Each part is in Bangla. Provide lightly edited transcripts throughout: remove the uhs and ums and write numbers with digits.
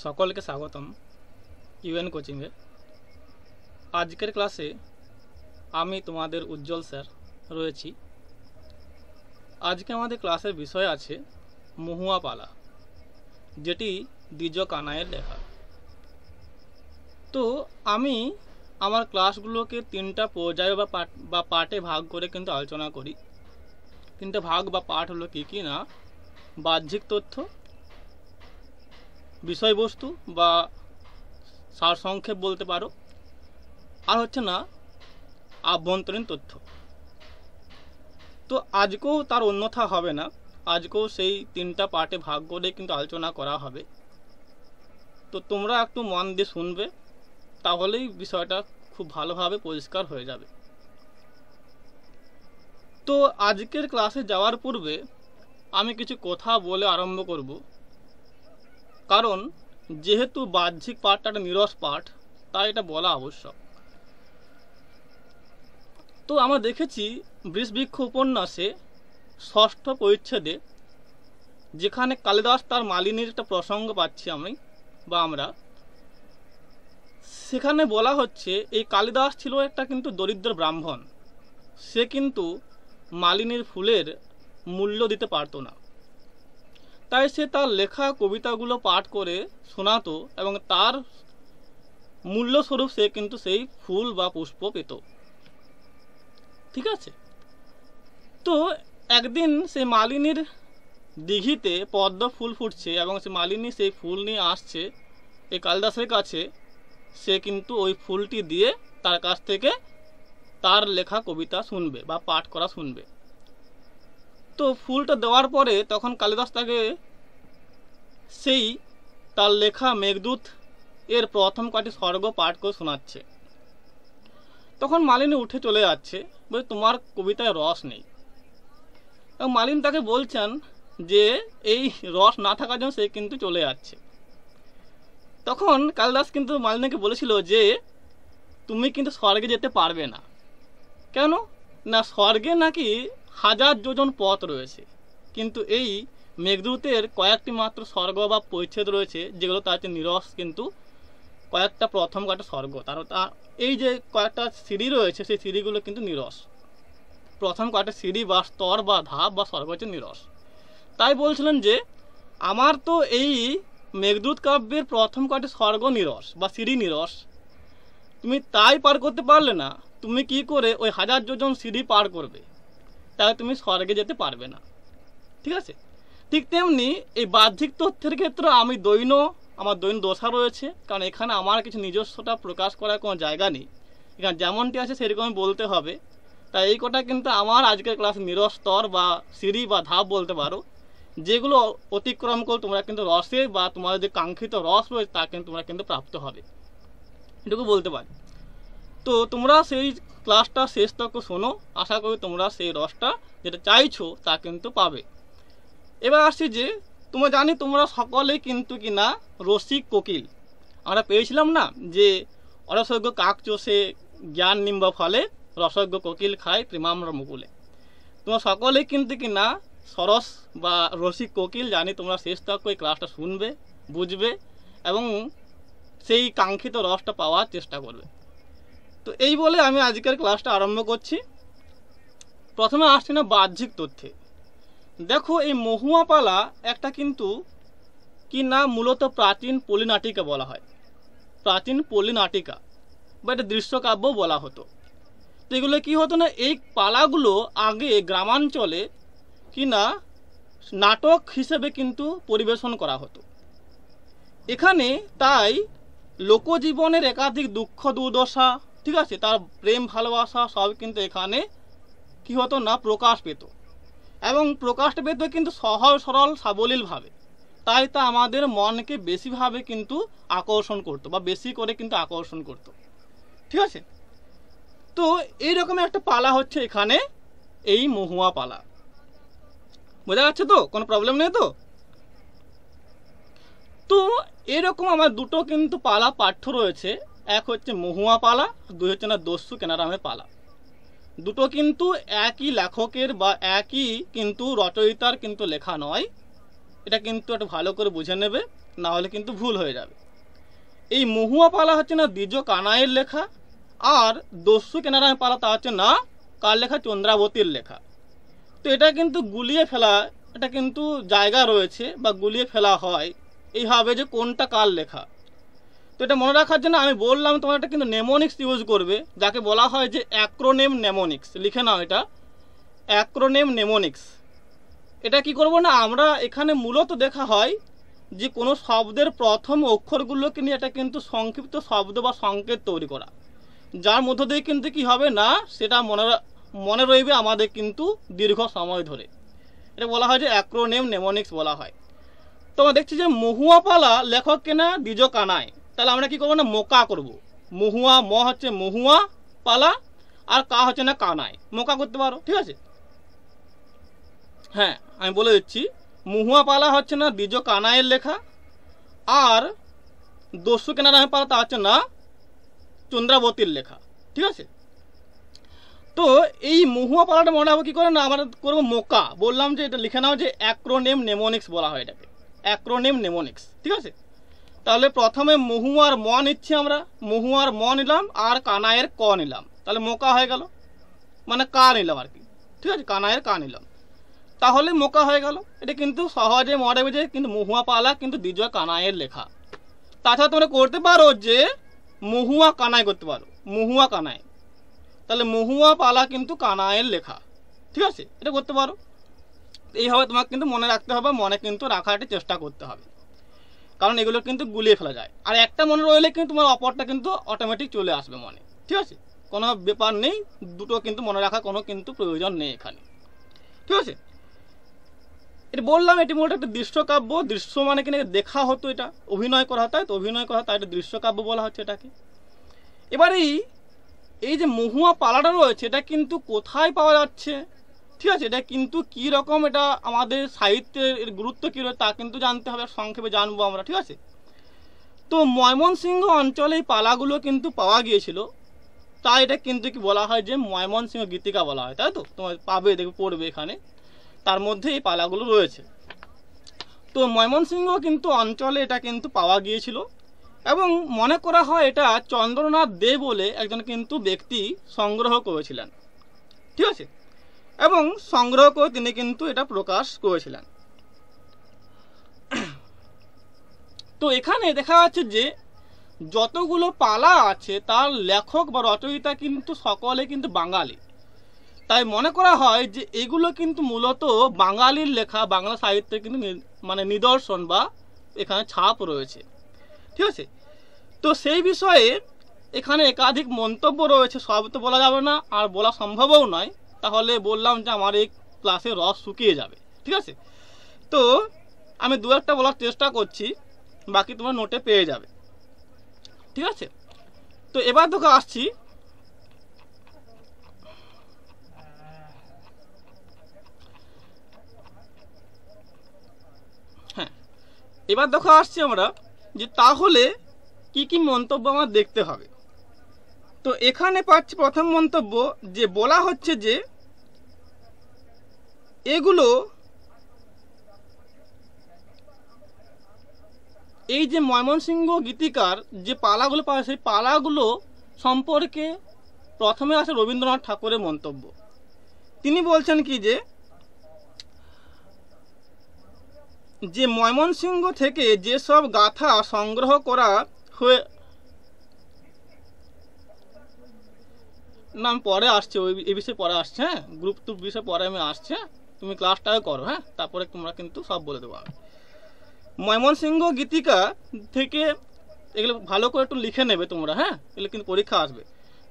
সকলকে স্বাগতম ইউএন কোচিংয়ে। আজকের ক্লাসে আমি তোমাদের উজ্জ্বল স্যার রয়েছি। আজকে আমাদের ক্লাসের বিষয় আছে মহুয়া পালা, যেটি দ্বিজ কানাইয়ের লেখা। তো আমি আমার ক্লাসগুলোকে তিনটা পর্যায়ে বা পার্টে ভাগ করে কিন্তু আলোচনা করি। তিনটা ভাগ বা পার্ট হলো কি না, বাহ্যিক তথ্য, বিষয়বস্তু বা সারসংক্ষেপ বলতে পারো, আর হচ্ছে না আভ্যন্তরীণ তথ্য। তো আজকেও তার অন্যথা হবে না, আজকেও সেই তিনটা পার্টে ভাগ করে কিন্তু আলোচনা করা হবে। তো তোমরা একটু মন দিয়ে শুনবে, তাহলেই বিষয়টা খুব ভালোভাবে পরিষ্কার হয়ে যাবে। তো আজকের ক্লাসে যাওয়ার পূর্বে আমি কিছু কথা বলে আরম্ভ করব, কারণ যেহেতু বাহ্যিক পার্টটা একটা নিরস পার্ট, তাই এটা বলা আবশ্যক। তো আমরা দেখেছি বৃষবৃক্ষ উপন্যাসে ষষ্ঠ পরিচ্ছেদে, যেখানে কালিদাস তার মালিনীর একটা প্রসঙ্গ পাচ্ছি আমরা, সেখানে বলা হচ্ছে এই কালিদাস ছিল একটা কিন্তু দরিদ্র ব্রাহ্মণ। সে কিন্তু মালিনীর ফুলের মূল্য দিতে পারতো না, তাই সে তার লেখা কবিতাগুলো পাঠ করে শোনাতো এবং তার মূল্যস্বরূপ সে কিন্তু সেই ফুল বা পুষ্প পেত। ঠিক আছে। তো একদিন সেই মালিনীর দিঘিতে পদ্ম ফুল ফুটছে এবং সে মালিনী সেই ফুল নিয়ে আসছে এই কালিদাসের কাছে। সে কিন্তু ওই ফুলটি দিয়ে তার কাছ থেকে তার লেখা কবিতা শুনবে বা পাঠ করা শুনবে। তো ফুলটা দেওয়ার পরে তখন কালিদাস তাকে সেই তার লেখা মেঘদূত এর প্রথম কটি স্বর্গ পাঠ করে শোনাচ্ছে। তখন মালিনী উঠে চলে যাচ্ছে, বলে তোমার কবিতায় রস নেই। এবং মালিনী তাকে বলছেন যে এই রস না থাকার জন্য সে কিন্তু চলে যাচ্ছে। তখন কালিদাস কিন্তু মালিনীকে বলেছিল যে তুমি কিন্তু স্বর্গে যেতে পারবে না। কেন না, স্বর্গে নাকি 1000 যোজন পথ রয়েছে, কিন্তু এই মেঘদূতের কয়েকটি মাত্র স্বর্গ বা পরিচ্ছেদ রয়েছে, যেগুলো তার নিরস কিন্তু কয়েকটা প্রথম কয়েকটা স্বর্গ। তার এই যে কয়েকটা সিঁড়ি রয়েছে, সেই সিঁড়িগুলো কিন্তু নিরস। প্রথম কয়েকটা সিঁড়ি বা স্তর বা ধাপ বা স্বর্গ হচ্ছে নিরস। তাই বলছিলেন যে আমার তো এই মেঘদূত কাব্যের প্রথম কয়েকটি স্বর্গ নিরস বা সিঁড়ি নিরস, তুমি তাই পার করতে পারলে না, তুমি কি করে ওই 1000 যোজন সিঁড়ি পার করবে? তাই তুমি স্বর্গে যেতে পারবে না। ঠিক আছে। ঠিক তেমনি এই বাহ্যিক তথ্যের ক্ষেত্রে আমার দৈন দশা রয়েছে, কারণ এখানে আমার কিছু নিজস্বতা প্রকাশ করার কোনো জায়গা নেই। এখানে যেমনটি আছে সেরকমই বলতে হবে। তাই এই কটা কিন্তু আমার আজকের ক্লাস নিরস স্তর বা সিঁড়ি বা ধাপ বলতে পারো, যেগুলো অতিক্রম করে তোমরা কিন্তু রসে বা তোমাদের যে কাঙ্ক্ষিত রস রয়েছে তা কিন্তু তোমরা কিন্তু প্রাপ্ত হবে, এটুকু বলতে পারি। তো তোমরা সেই ক্লাসটা শেষ তক শোনো, আশা করি তোমরা সেই রসটা যেটা চাইছো তা কিন্তু পাবে। এবার আসছি যে তোমরা সকলেই কিন্তু কিনা রসিক কোকিল। আমরা পেয়েছিলাম না যে অরসজ্ঞ কাক চষে জ্ঞান নিম্ব ফলে, রসজ্ঞ কোকিল খায় প্রেমাম্র মুকুলে। তোমরা সকলেই কিন্তু কিনা সরস বা রসিক কোকিল। জানি তোমরা শেষ তক ওই ক্লাসটা শুনবে, বুঝবে এবং সেই কাঙ্ক্ষিত রসটা পাওয়ার চেষ্টা করবে। তো এই বলে আমি আজকের ক্লাসটা আরম্ভ করছি। প্রথমে আসছি না বাহ্যিক তথ্যে। দেখো এই মহুয়া পালা একটা কিন্তু কি না মূলত প্রাচীন পল্লী নাটিকা বলা হয়, প্রাচীন পল্লী নাটিকা বা এটা দৃশ্যকাব্য বলা হতো। তো এগুলো কি হতো না, এই পালাগুলো আগে গ্রামাঞ্চলে কি না নাটক হিসেবে কিন্তু পরিবেশন করা হতো। এখানে তাই লোকজীবনের একাধিক দুঃখ দুর্দশা, ঠিক আছে, তার প্রেম ভালোবাসা সব কিন্তু এখানে কি হতো না প্রকাশ পেত, এবং প্রকাশটা পেত কিন্তু সহজ সরল সাবলীলভাবে। তাই তা আমাদের মনকে বেশিভাবে কিন্তু আকর্ষণ করতো বা বেশি করে কিন্তু আকর্ষণ করতো। ঠিক আছে। তো এইরকম একটা পালা হচ্ছে এখানে এই মহুয়া পালা। বোঝা যাচ্ছে তো, কোনো প্রবলেম নেই তো? তো এরকম আমার দুটো কিন্তু পালা পাঠ্য রয়েছে, এক হচ্ছে মহুয়া পালা, দুই হচ্ছে না দস্যু কেনারামের পালা। দুটো কিন্তু একই লেখকের বা একই কিন্তু রচয়িতার কিন্তু লেখা নয়, এটা কিন্তু একটু ভালো করে বুঝে নেবে। না হলে কিন্তু ভুল হয়ে যাবে। এই মহুয়া পালা হচ্ছে না দ্বিজ কানাইয়ের লেখা, আর দস্যু কেনারায় পালা তা হচ্ছে না কার লেখা, চন্দ্রাবতীর লেখা। তো এটা কিন্তু গুলিয়ে ফেলা, এটা কিন্তু জায়গা রয়েছে বা গুলিয়ে ফেলা হয় এইভাবে যে কোনটা কার লেখা। তো এটা মনে রাখার জন্য আমি বললাম তোমরা এটা কিন্তু নেমোনিক্স ইউজ করবে, যাকে বলা হয় যে অ্যাক্রোনেম নেমোনিক্স। লিখে নাও এটা, অ্যাক্রোনেম নেমোনিক্স। এটা কি করব না, আমরা এখানে মূলত দেখা হয় যে কোনো শব্দের প্রথম অক্ষরগুলোকে নিয়ে এটা কিন্তু সংক্ষিপ্ত শব্দ বা সংকেত তৈরি করা, যার মধ্য দিয়ে কিন্তু কি হবে না সেটা মনে রইবে আমাদের কিন্তু দীর্ঘ সময় ধরে। এটা বলা হয় যে অ্যাক্রোনেম নেমোনিক্স বলা হয়। তো আমরা দেখছি যে মহুয়া পালা লেখক কেনা দ্বিজ কানাই, তাহলে আমরা কি করবো না মোকা করব। মহুয়া ম হচ্ছে মহুয়া পালা, আর কা হচ্ছে না কানাই, মোকা করতে পারো, ঠিক আছে। হ্যাঁ, আমি বলে দিচ্ছি, মহুয়া পালা হচ্ছে না দ্বিজ কানাইয়ের লেখা, আর দস্যু কেনারায় পালা তা হচ্ছে না চন্দ্রাবতীর লেখা, ঠিক আছে। তো এই মহুয়া পালাটা মনে হবে কি করে না, আমরা করবো মোকা। বললাম যে এটা লিখে নাও যে অ্যাক্রোনেম নেমোনিক্স বলা হয় এটাকে, অ্যাক্রোনেম নেমোনিক্স, ঠিক আছে। তাহলে প্রথমে মহুয়ার ম নিচ্ছি আমরা, মহুয়ার ম নিলাম আর কানাইয়ের ক নিলাম, তাহলে মোকা হয়ে গেল, মানে কা নিলাম আর কি, ঠিক আছে, কানাইয়ের কা নিলাম, তাহলে মোকা হয়ে গেল। এটা কিন্তু সহজে মনে হবে যে কিন্তু মহুয়া পালা কিন্তু দ্বিজ কানাইয়ের লেখা। তাছাড়া তোমরা করতে পারো যে মহুয়া কানাই করতে পারো, মহুয়া কানাই, তাহলে মহুয়া পালা কিন্তু কানাইয়ের লেখা, ঠিক আছে, এটা করতে পারো। এইভাবে তোমাকে কিন্তু মনে রাখতে হবে, মনে কিন্তু রাখার চেষ্টা করতে হবে, কারণ এগুলো কিন্তু গুলিয়ে ফেলা যায়। আর একটা মনে রইলে কিন্তু তোমার অপরটা কিন্তু অটোমেটিক চলে আসবে মনে, ঠিক আছে, কোনো ব্যাপার নেই, দুটো কিন্তু মনে রাখা কোনো কিন্তু প্রয়োজন নেই এখানে, ঠিক আছে। এটা বললাম এটি মূলত একটা দৃশ্যকাব্য, দৃশ্য মানে কিনা দেখা হতো, এটা অভিনয় করা হতো, তো অভিনয় করা তাই এটা দৃশ্যকাব্য বলা হচ্ছে এটাকে। এবারে এই যে মহুয়া পালাটা রয়েছে এটা কিন্তু কোথায় পাওয়া যাচ্ছে, ঠিক আছে, এটা কিন্তু কী রকম, এটা আমাদের সাহিত্যের গুরুত্ব কী রয়েছে তা কিন্তু জানতে হবে, সংক্ষেপে জানবো আমরা, ঠিক আছে। তো ময়মনসিংহ অঞ্চলে এই পালাগুলো কিন্তু পাওয়া গিয়েছিল, তাই এটা কিন্তু কি বলা হয় যে ময়মনসিংহ গীতিকা বলা হয়, তাই তো তোমার পাবে, দেখবে পড়বে এখানে, তার মধ্যে এই পালাগুলো রয়েছে। তো ময়মনসিংহ কিন্তু অঞ্চলে এটা কিন্তু পাওয়া গিয়েছিল, এবং মনে করা হয় এটা চন্দ্রনাথ দে বলে একজন কিন্তু ব্যক্তি সংগ্রহ করেছিলেন, ঠিক আছে, এবং সংগ্রহ করে তিনি কিন্তু এটা প্রকাশ করেছিলেন। তো এখানে দেখা যাচ্ছে যে যতগুলো পালা আছে তার লেখক বা রচয়িতা কিন্তু সকলে কিন্তু বাঙালি, তাই মনে করা হয় যে এগুলো কিন্তু মূলত বাঙালির লেখা, বাংলা সাহিত্যের কিন্তু মানে নিদর্শন বা এখানে ছাপ রয়েছে, ঠিক আছে। তো সেই বিষয়ে এখানে একাধিক মন্তব্য রয়েছে, সব তো বলা যাবে না আর বলা সম্ভবও নয়, তাহলে বললাম যে আমার এই ক্লাসে রস শুকিয়ে যাবে, ঠিক আছে। তো আমি দু একটা বলার চেষ্টা করছি, বাকি তোমরা নোটে পেয়ে যাবে, ঠিক আছে। তো এবার দেখো আসছি, হ্যাঁ, এবার দেখো আসছি আমরা যে তাহলে কি কি মন্তব্য আমার দেখতে হবে। তো এখানে পাচ্ছি প্রথম মন্তব্য যে বলা হচ্ছে যে এগুলো এই যে ময়মনসিংহ গীতিকার যে পালাগুলো পাওয়া, সেই পালাগুলো সম্পর্কে প্রথমে আছে রবীন্দ্রনাথ ঠাকুরের মন্তব্য। তিনি বলছেন কি যে ময়মনসিংহ থেকে যেসব গাথা সংগ্রহ করা হয়ে, না আমি পরে আসছে, ওই এই বিষয়ে পরে আসছে, হ্যাঁ, গ্রুপ টু বিষয়ে পরে আমি আসছে, তুমি ক্লাসটাও করো, হ্যাঁ, তারপরে তোমরা কিন্তু সব বলে দেবো আমি। ময়মনসিংহ গীতিকা থেকে এগুলো ভালো করে একটু লিখে নেবে তোমরা, হ্যাঁ, এগুলো কিন্তু পরীক্ষা আসবে।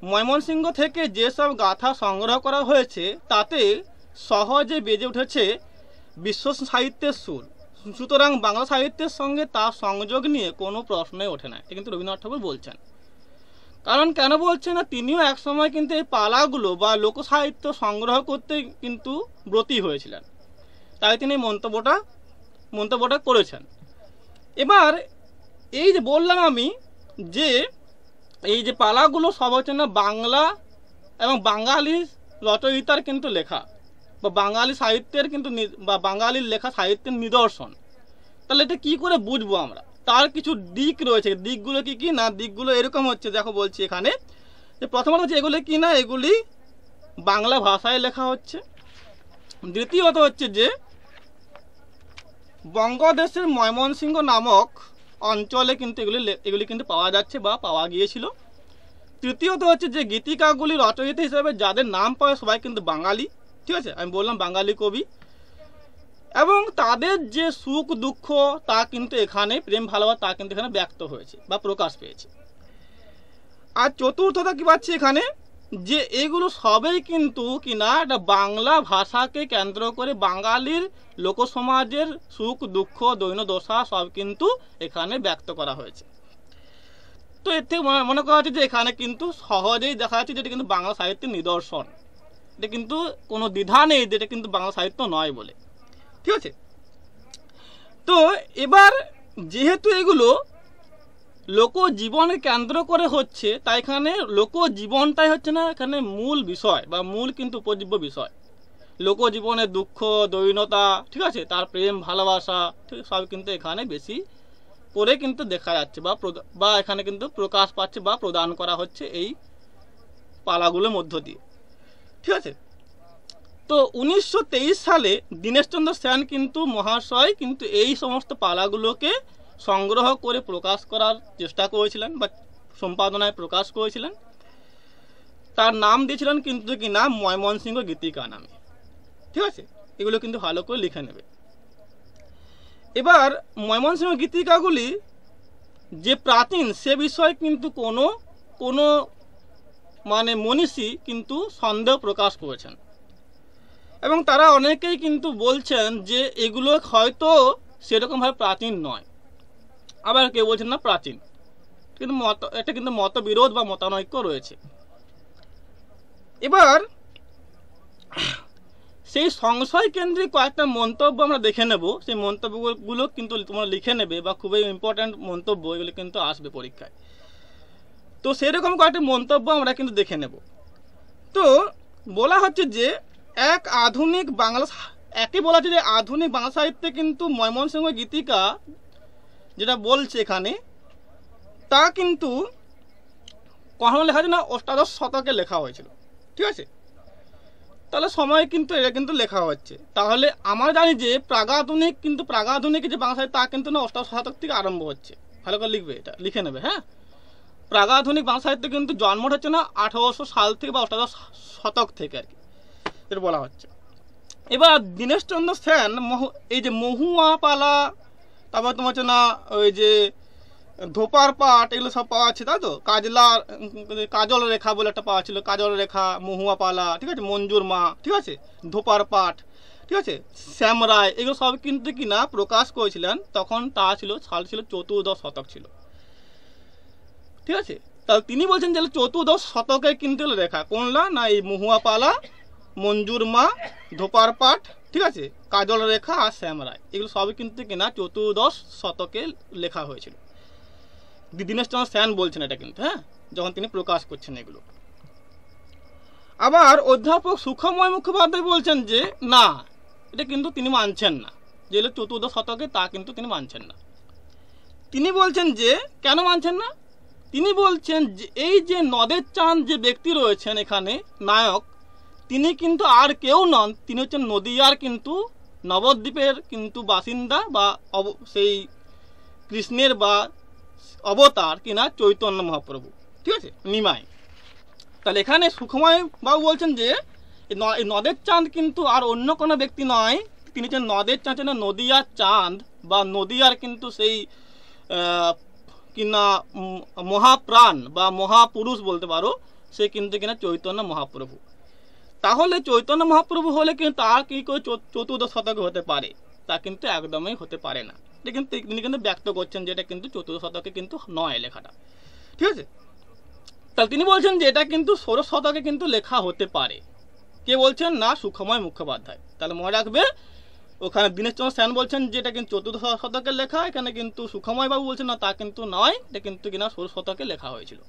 ময়মনসিংহ থেকে যেসব গাথা সংগ্রহ করা হয়েছে তাতে সহজে বেজে উঠেছে বিশ্ব সাহিত্যের সুর, সুতরাং বাংলা সাহিত্যের সঙ্গে তার সংযোগ নিয়ে কোনো প্রশ্নই ওঠে না। এটা কিন্তু রবীন্দ্রনাথ ঠাকুর বলছেন। কারণ কেন বলছেন না, তিনিও একসময় কিন্তু এই পালাগুলো বা লোকসাহিত্য সংগ্রহ করতে কিন্তু ব্রতী হয়েছিলেন, তাই তিনি মন্তব্যটা করেছেন। এবার এই যে বললাম আমি যে এই যে পালাগুলো সব হচ্ছে না বাংলা এবং বাঙালি রচয়িতার কিন্তু লেখা বা বাঙালি সাহিত্যের কিন্তু বা বাঙালির লেখা সাহিত্যের নিদর্শন, তাহলে এটা কি করে বুঝবো আমরা, তার কিছু দিক রয়েছে। দিকগুলো কি কি না, দিকগুলো এরকম হচ্ছে, দেখো বলছি এখানে যে প্রথমত হচ্ছে এগুলি কি না, এগুলি বাংলা ভাষায় লেখা হচ্ছে। দ্বিতীয়ত হচ্ছে যে বঙ্গদেশের ময়মনসিংহ নামক অঞ্চলে কিন্তু এগুলি কিন্তু পাওয়া যাচ্ছে বা পাওয়া গিয়েছিল। তৃতীয়ত হচ্ছে যে গীতিকাগুলি রচয়িতা হিসেবে যাদের নাম পাওয়া সবাই কিন্তু বাঙালি, ঠিক আছে, আমি বললাম বাঙালি কবি, এবং তাদের যে সুখ দুঃখ তা কিন্তু এখানে, প্রেম ভালোবাসা তা কিন্তু এখানে ব্যক্ত হয়েছে বা প্রকাশ পেয়েছে। আর চতুর্থতা কি পাচ্ছি এখানে, যে এগুলো সবই কিন্তু কিনা একটা বাংলা ভাষাকে কেন্দ্র করে বাঙালির লোকসমাজের সুখ দুঃখ দৈন্যদশা সব কিন্তু এখানে ব্যক্ত করা হয়েছে। তো এর থেকে মনে করা হচ্ছে যে এখানে কিন্তু সহজেই দেখা যাচ্ছে যেটা কিন্তু বাংলা সাহিত্যের নিদর্শন, এটা কিন্তু কোনো দ্বিধা নেই যেটা কিন্তু বাংলা সাহিত্য নয় বলে, ঠিক আছে। তো এবার যেহেতু এগুলো লোকজীবনকে কেন্দ্র করে হচ্ছে, তাই এখানে লোকজীবনটাই হচ্ছে না এখানে মূল বিষয় বা মূল কিন্তু উপজীব্য বিষয়। লোকজীবনের দুঃখ দৈন্যতা, ঠিক আছে, তার প্রেম ভালোবাসা, ঠিক সব কিন্তু এখানে বেশি করে কিন্তু দেখা যাচ্ছে বা এখানে কিন্তু প্রকাশ পাচ্ছে বা প্রদান করা হচ্ছে এই পালাগুলোর মধ্য দিয়ে, ঠিক আছে। তো 1923 সালে দীনেশচন্দ্র সেন কিন্তু মহাশয় কিন্তু এই সমস্ত পালাগুলোকে সংগ্রহ করে প্রকাশ করার চেষ্টা করেছিলেন বা সম্পাদনায় প্রকাশ করেছিলেন। তার নাম দিয়েছিলেন কিন্তু কি না ময়মনসিংহ গীতিকা নামে, ঠিক আছে, এগুলো কিন্তু ভালো করে লিখে নেবে। এবার ময়মনসিংহ গীতিকাগুলি যে প্রাচীন সে বিষয়ে কিন্তু কোনো মানে মনীষী কিন্তু সন্দেহ প্রকাশ করেছেন, এবং তারা অনেকেই কিন্তু বলছেন যে এগুলো হয়তো সেরকমভাবে প্রাচীন নয়, আবার কেউ বলছেন না প্রাচীন, কিন্তু এটা কিন্তু মতবিরোধ বা মতানৈক্য রয়েছে। এবার সেই সংশয় কেন্দ্রিক কয়েকটা মন্তব্য আমরা দেখে নেব, সেই মন্তব্যগুলো কিন্তু তোমরা লিখে নেবে বা খুবই ইম্পর্ট্যান্ট মন্তব্য, এগুলো কিন্তু আসবে পরীক্ষায়। তো সেরকম কয়েকটা মন্তব্য আমরা কিন্তু দেখে নেব। তো বলা হচ্ছে যে একে বলা হচ্ছে যে আধুনিক বাংলা সাহিত্যে কিন্তু ময়মনসিংহ গীতিকা যেটা বলছে এখানে তা কিন্তু কখনো লেখা যায় না, অষ্টাদশ শতকে লেখা হয়েছিল, ঠিক আছে। তাহলে সময় কিন্তু এটা কিন্তু লেখা হচ্ছে, তাহলে আমরা জানি যে প্রাগাধুনিক যে বাংলা সাহিত্য তা কিন্তু না অষ্টাদশ শতক থেকে আরম্ভ হচ্ছে। ভালো করে লিখবে, এটা লিখে নেবে, হ্যাঁ। প্রাগাধুনিক বাংলা সাহিত্য কিন্তু জন্ম হচ্ছে না 1800 সাল থেকে বা অষ্টাদশ শতক থেকে আর কি, এটা বলা হচ্ছে। এবার দীনেশচন্দ্র সেন এই যে মহুয়া পালা, তারপর তোমার হচ্ছে না ওই যে ধোপার পাট, এগুলো সব পাওয়া আছে, তাই তো। কাজল রেখা বলে একটা পাওয়া ছিল, কাজল রেখা, মহুয়া পালা, ঠিক আছে, মঞ্জুর মা, ঠিক আছে, ধোপার পাট, ঠিক আছে, শ্যামরায়, এগুলো সব কিন্তু কিনা প্রকাশ করেছিলেন তখন সাল ছিল চতুর্দশ শতক ছিল, ঠিক আছে। তাহলে তিনি বলছেন যে চতুর্দশ শতকে কিন্তু লেখা কোনলা না, এই মহুয়া পালা, মঞ্জুর মা, ধোপার পাট, ঠিক আছে, কাজল রেখা আর শ্যামরায়, এগুলো সবই কিন্তু কিনা চতুর্দশ শতকে লেখা হয়েছিল। দীনেশচন্দ্র সেন বলছেন এটা কিন্তু, হ্যাঁ, যখন তিনি প্রকাশ করছেন এগুলো। আবার অধ্যাপক সুখময় মুখোপাধ্যায় বলছেন যে না, এটা কিন্তু তিনি মানছেন না, যে চতুর্দশ শতকে তা কিন্তু তিনি মানছেন না। তিনি বলছেন যে কেন মানছেন না, তিনি বলছেন যে এই যে নদের চাঁদ যে ব্যক্তি রয়েছেন এখানে নায়ক, তিনি কিন্তু আর কেউ নন, তিনি হচ্ছেন নদিয়ার কিন্তু নবদ্বীপের কিন্তু বাসিন্দা বা সেই কৃষ্ণের বা অবতার কিনা চৈতন্য মহাপ্রভু, ঠিক আছে, নিমাই। তাহলে এখানে সুখময় বাবু বলছেন যে নদের চাঁদ কিন্তু আর অন্য কোনো ব্যক্তি নয়, তিনি হচ্ছেন নদের চাঁদ, নদিয়ার চাঁদ বা নদিয়ার কিন্তু সেই কিনা মহাপ্রাণ বা মহাপুরুষ বলতে পারো, সে কিন্তু কিনা চৈতন্য মহাপ্রভু। তাহলে চৈতন্য মহাপ্রভু হলে কিন্তু তার কি করে চতুর্দশ শতকে হতে পারে, তা কিন্তু একদমই হতে পারে না। এটা কিন্তু তিনি কিন্তু ব্যক্ত করছেন যে এটা কিন্তু চতুর্দশ শতকে কিন্তু নয় লেখাটা, ঠিক আছে। তাহলে তিনি বলছেন যে এটা কিন্তু ষোড়শ শতকে কিন্তু লেখা হতে পারে। কে বলছেন না, সুখময় মুখোপাধ্যায়। তাহলে মনে রাখবে, ওখানে দীনেশচন্দ্র সেন বলছেন যে এটা কিন্তু চতুর্দশ শতকের লেখা, এখানে কিন্তু সুখময় বাবু বলছেন না, তা কিন্তু নয়, এটা কিন্তু কিনা ষোড়শ শতকে লেখা হয়েছিল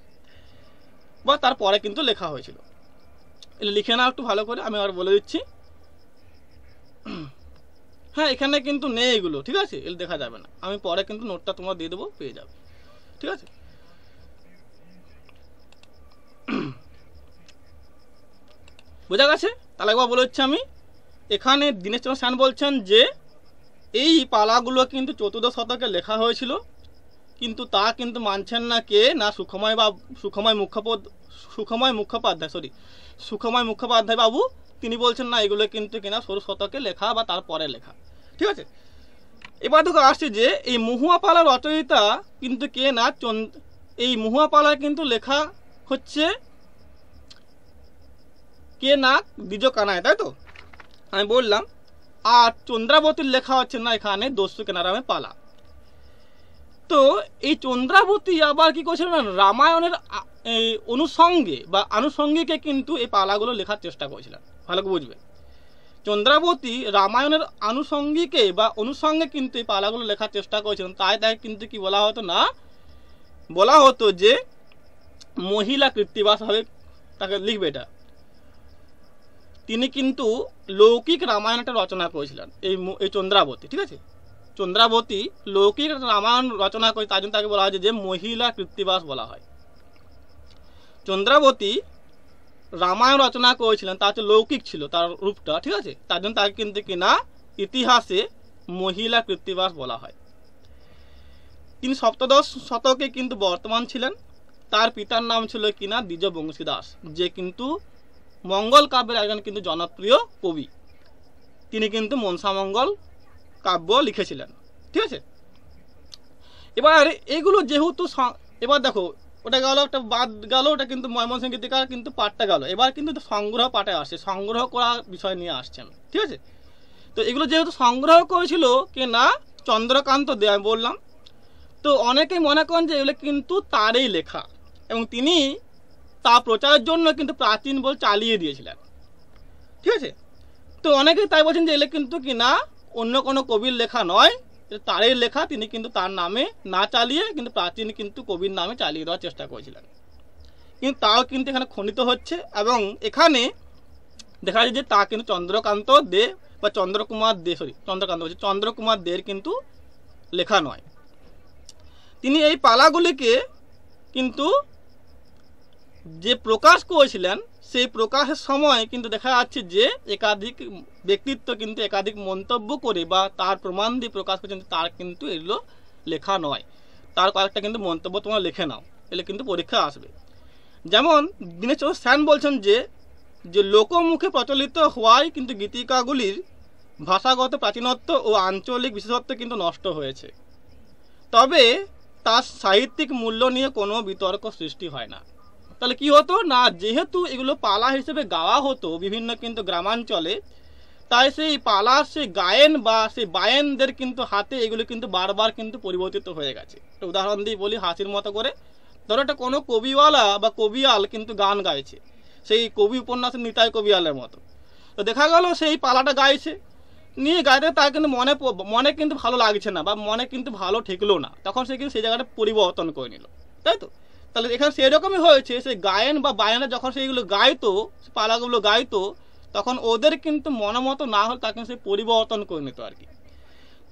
বা তারপরে কিন্তু লেখা হয়েছিল। লিখে নাও একটু ভালো করে, আমি আর বলে দিচ্ছি। হ্যাঁ, এখানে কিন্তু নেই এগুলো, ঠিক আছে, এগুলো দেখা যাবে না। আমি পরে কিন্তু নোটটা তোমরা দিয়ে দেবো, পেয়ে যাবে, ঠিক আছে। বোঝা গেছে? তাহলে একবার বলে হচ্ছে আমি, এখানে দীনেশচন্দ্র সেন বলছেন যে এই পালাগুলো কিন্তু 14 শতকে লেখা হয়েছিল, কিন্তু তা কিন্তু মানছেন না কে না সুখময় মুখোপাধ্যায় বাবু। তিনি বলছেন না, এগুলো কিন্তু কিনা 16 শতকে লেখা বা তারপরে লেখা, ঠিক আছে। এবার দেখো আসছে যে এই মহুয়া পালা রচয়িতা কিন্তু কে না, এই মহুয়া পালা কিন্তু লেখা হচ্ছে কে না, দ্বিজ কানায়, তাই তো আমি বললাম। আর চন্দ্রাবতীর লেখা হচ্ছে না এখানে দস্যু কেনারামে পালা। তো এই চন্দ্রাবতী আবার কি করছিল না, রামায়ণের এই অনুষঙ্গে বা আনুষঙ্গিকে কিন্তু এই পালাগুলো লেখার চেষ্টা করেছিলেন, ভালো করে বুঝবে। চন্দ্রাবতী রামায়ণের আনুষঙ্গিকে বা অনুষঙ্গে কিন্তু এই পালাগুলো লেখার চেষ্টা করেছিলেন। তাই কিন্তু কি বলা হতো না, বলা হতো যে মহিলা কৃত্তিবাস ভাবে তাকে লিখবে এটা। তিনি কিন্তু লৌকিক রামায়ণটা রচনা করেছিলেন এই চন্দ্রাবতী, ঠিক আছে। চন্দ্রাবতী লৌকিক রামায়ণ রচনা করে, তার জন্য তাকে বলা হয় যে মহিলা কৃত্তিবাস বলা হয়। চন্দ্রাবতী রামায়ণ রচনা করেছিলেন, তা হচ্ছে লৌকিক ছিল তার রূপটা, ঠিক আছে। তার জন্য তাকে কিন্তু কিনা ইতিহাসে মহিলা কৃত্তিবাস বলা হয়। তিনি 17 শতকে কিন্তু বর্তমান ছিলেন। তার পিতার নাম ছিল কিনা দ্বিজ বংশীদাস, যে কিন্তু মঙ্গল কাব্যের একজন কিন্তু জনপ্রিয় কবি। তিনি কিন্তু মনসামঙ্গল কাব্য লিখেছিলেন, ঠিক আছে। এবার এইগুলো যেহেতু, এবার দেখো ওটা গেল, একটা বাদ গেল, ওটা কিন্তু ময়মনসিংহ গীতিকার কিন্তু পাঠটা গেল। এবার কিন্তু সংগ্রহ পাঠে আসছে, সংগ্রহ করার বিষয় নিয়ে আসছেন, ঠিক আছে। তো এগুলো যেহেতু সংগ্রহ করেছিল কে না চন্দ্রকান্ত দে, আমি বললাম। তো অনেকেই মনে করেন যে এগুলো কিন্তু তারই লেখা, এবং তিনি তা প্রচারের জন্য কিন্তু প্রাচীন বই চালিয়ে দিয়েছিলেন, ঠিক আছে। তো অনেকেই তাই বলছেন যে এগুলো কিন্তু কিনা অন্য কোনো কবির লেখা নয়, তারই লেখা। তিনি কিন্তু তার নামে না চালিয়ে কিন্তু প্রাচীন কিন্তু কবির নামে চালিয়ে দেওয়ার চেষ্টা করেছিলেন, কিন্তু তাও কিন্তু এখানে খণ্ডিত হচ্ছে। এবং এখানে দেখা যায় যে তা কিন্তু চন্দ্রকান্ত দে বা চন্দ্রকুমার দের কিন্তু লেখা নয়। তিনি এই পালাগুলিকে কিন্তু যে প্রকাশ করেছিলেন, সেই প্রকাশের সময় কিন্তু দেখা যাচ্ছে যে একাধিক ব্যক্তিত্ব কিন্তু একাধিক মন্তব্য করে বা তার প্রমাণ দিয়ে প্রকাশ করেছেন, তার কিন্তু এগুলো লেখা নয়। তার কয়েকটা কিন্তু মন্তব্য তোমরা লিখে নাও, এগুলো কিন্তু পরীক্ষা আসবে। যেমন দীনেশচন্দ্র সেন বলছেন যে লোকমুখে প্রচলিত হওয়ায় কিন্তু গীতিকাগুলির ভাষাগত প্রাচীনত্ব ও আঞ্চলিক বিশেষত্ব কিন্তু নষ্ট হয়েছে, তবে তার সাহিত্যিক মূল্য নিয়ে কোনো বিতর্ক সৃষ্টি হয় না। তাহলে কি হতো না, যেহেতু এগুলো পালা হিসেবে গাওয়া হতো বিভিন্ন কিন্তু গ্রামাঞ্চলে, তাই সেই পালার সেই গায়েন বা সেই বায়েনদের কিন্তু হাতে এগুলো কিন্তু বারবার কিন্তু পরিবর্তিত হয়ে গেছে। একটা উদাহরণ দিয়ে বলি হাসির মতো করে। ধরো একটা কোনো কবিওয়ালা বা কবিয়াল কিন্তু গান গাইছে, সেই কবি উপন্যাসের নিতাই কবিয়ালের মতো। তো দেখা গেল সেই পালাটা গাইছে, নিয়ে গাইতে তার কিন্তু মনে কিন্তু ভালো লাগছে না বা মনে কিন্তু ভালো ঠেকলো না, তখন সে কিন্তু সেই জায়গাটা পরিবর্তন করে নিল, তাই তো। তাহলে এখানে সেরকমই হয়েছে, সেই গায়েন বা বায়না যখন সেইগুলো গাইতো, পালাগুলো গাইতো, তখন ওদের কিন্তু মনোমতো না হলে তাকে সে পরিবর্তন করে নিত আর কি।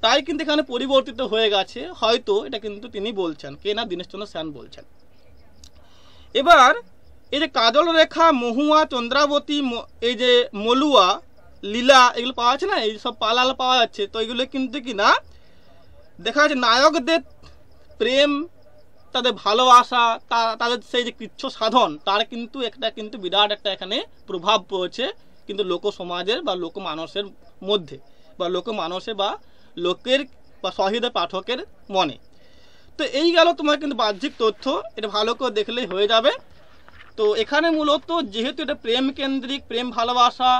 তাই কিন্তু এখানে পরিবর্তিত হয়ে গেছে হয়তো, এটা কিন্তু তিনি বলছেন, কে না দীনেশচন্দ্র সেন বলছেন। এবার এই যে কাজল রেখা, মহুয়া, চন্দ্রাবতী, এই যে মলুয়া, লীলা, এগুলো পাওয়া যাচ্ছে না, এই সব পালাল পাওয়া যাচ্ছে। তো এগুলো কিন্তু কি না দেখা যাচ্ছে নায়কদের প্রেম, তাদের ভালোবাসা, তাদের সেই যে কৃচ্ছ সাধন, তার কিন্তু একটা কিন্তু বিরাট একটা এখানে প্রভাব পড়েছে কিন্তু লোক সমাজের বা লোক মানুষের মধ্যে, বা লোক মানুষের বা লোকের বা সহৃদয় পাঠকের মনে। তো এই গেল তোমার কিন্তু বাহ্যিক তথ্য, এটা ভালো করে দেখলেই হয়ে যাবে। তো এখানে মূলত যেহেতু এটা প্রেম কেন্দ্রিক, প্রেম ভালোবাসা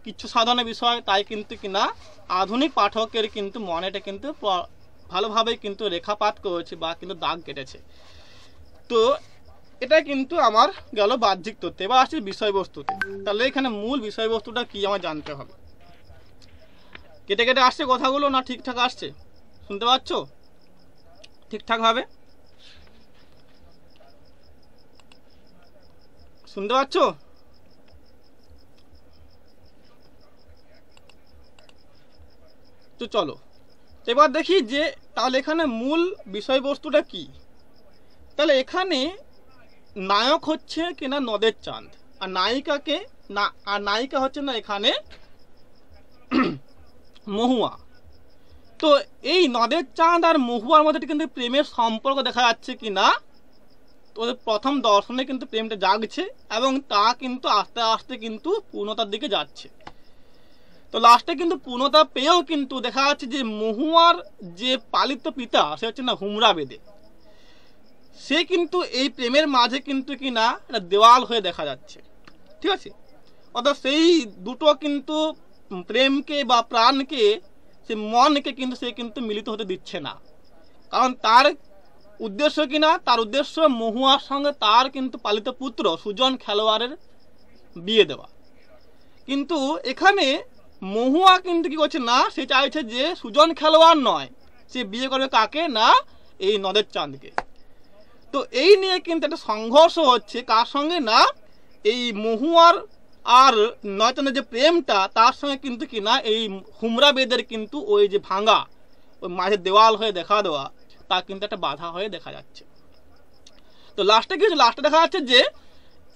কিছু সাধনের বিষয়, তাই কিন্তু কিনা আধুনিক পাঠকের কিন্তু মনেটা কিন্তু ভালোভাবে কিন্তু রেখাপাত করেছে বা কিন্তু দাগ কেটেছে। তো এটা কিন্তু আমার গেল বাহ্যিক তথ্য। এবার আসছে বিষয়বস্তুতে। তাহলে এখানে মূল বিষয়বস্তুটা কি আমার জানতে হবে। কেটে কেটে আসছে কথাগুলো না ঠিকঠাক আসছে? শুনতে পাচ্ছ ঠিকঠাক ভাবে? শুনতে পাচ্ছ? তো চলো এবার দেখি যে তাহলে এখানে মূল বিষয়বস্তুটা কি। তাহলে এখানে নায়ক হচ্ছে কিনা নদের চাঁদ, আর নায়িকাকে না, আর নায়িকা হচ্ছে না এখানে মহুয়া। তো এই নদের চাঁদ আর মহুয়ার মধ্যে কিন্তু প্রেমের সম্পর্ক দেখা যাচ্ছে কিনা, তো প্রথম দর্শনে কিন্তু প্রেমটা জাগছে এবং তা কিন্তু আস্তে আস্তে কিন্তু পূর্ণতার দিকে যাচ্ছে। তো লাস্টে কিন্তু পূর্ণতা পেয়েও কিন্তু দেখা যাচ্ছে যে মহুয়ার যে পালিত পিতা সে হচ্ছে না হুমরা বেদে, সে কিন্তু এই প্রেমের মাঝে কিন্তু কিনা একটা দেওয়াল হয়ে দেখা যাচ্ছে। ঠিক আছে, অর্থাৎ সেই দুটো কিন্তু প্রেমকে বা প্রাণকে, সে মনকে কিন্তু সে কিন্তু মিলিত হতে দিচ্ছে না। কারণ তার উদ্দেশ্য কিনা, তার উদ্দেশ্য মহুয়ার সঙ্গে তার কিন্তু পালিত পুত্র সুজন খেলোয়াড়ের বিয়ে দেওয়া। কিন্তু এখানে মহুয়া কিন্তু কি করছে না, সে চাইছে যে সুজন খেলোয়াড় নয়, সে বিয়ে করবে কাকে না, এই নদের চাঁদকে। তো এই নিয়ে কিন্তু একটা সংঘর্ষ হচ্ছে কার সঙ্গে না, এই মহুয়ার আর নয়তনের যে প্রেমটা তার সঙ্গে কিন্তু কিনা এই হুমরা বেদের কিন্তু ওই যে ভাঙা ওই মাঝে দেওয়াল হয়ে দেখা দেওয়া তা কিন্তু একটা বাধা হয়ে দেখা যাচ্ছে। তো লাস্টে কি হচ্ছে, লাস্টে দেখা যাচ্ছে যে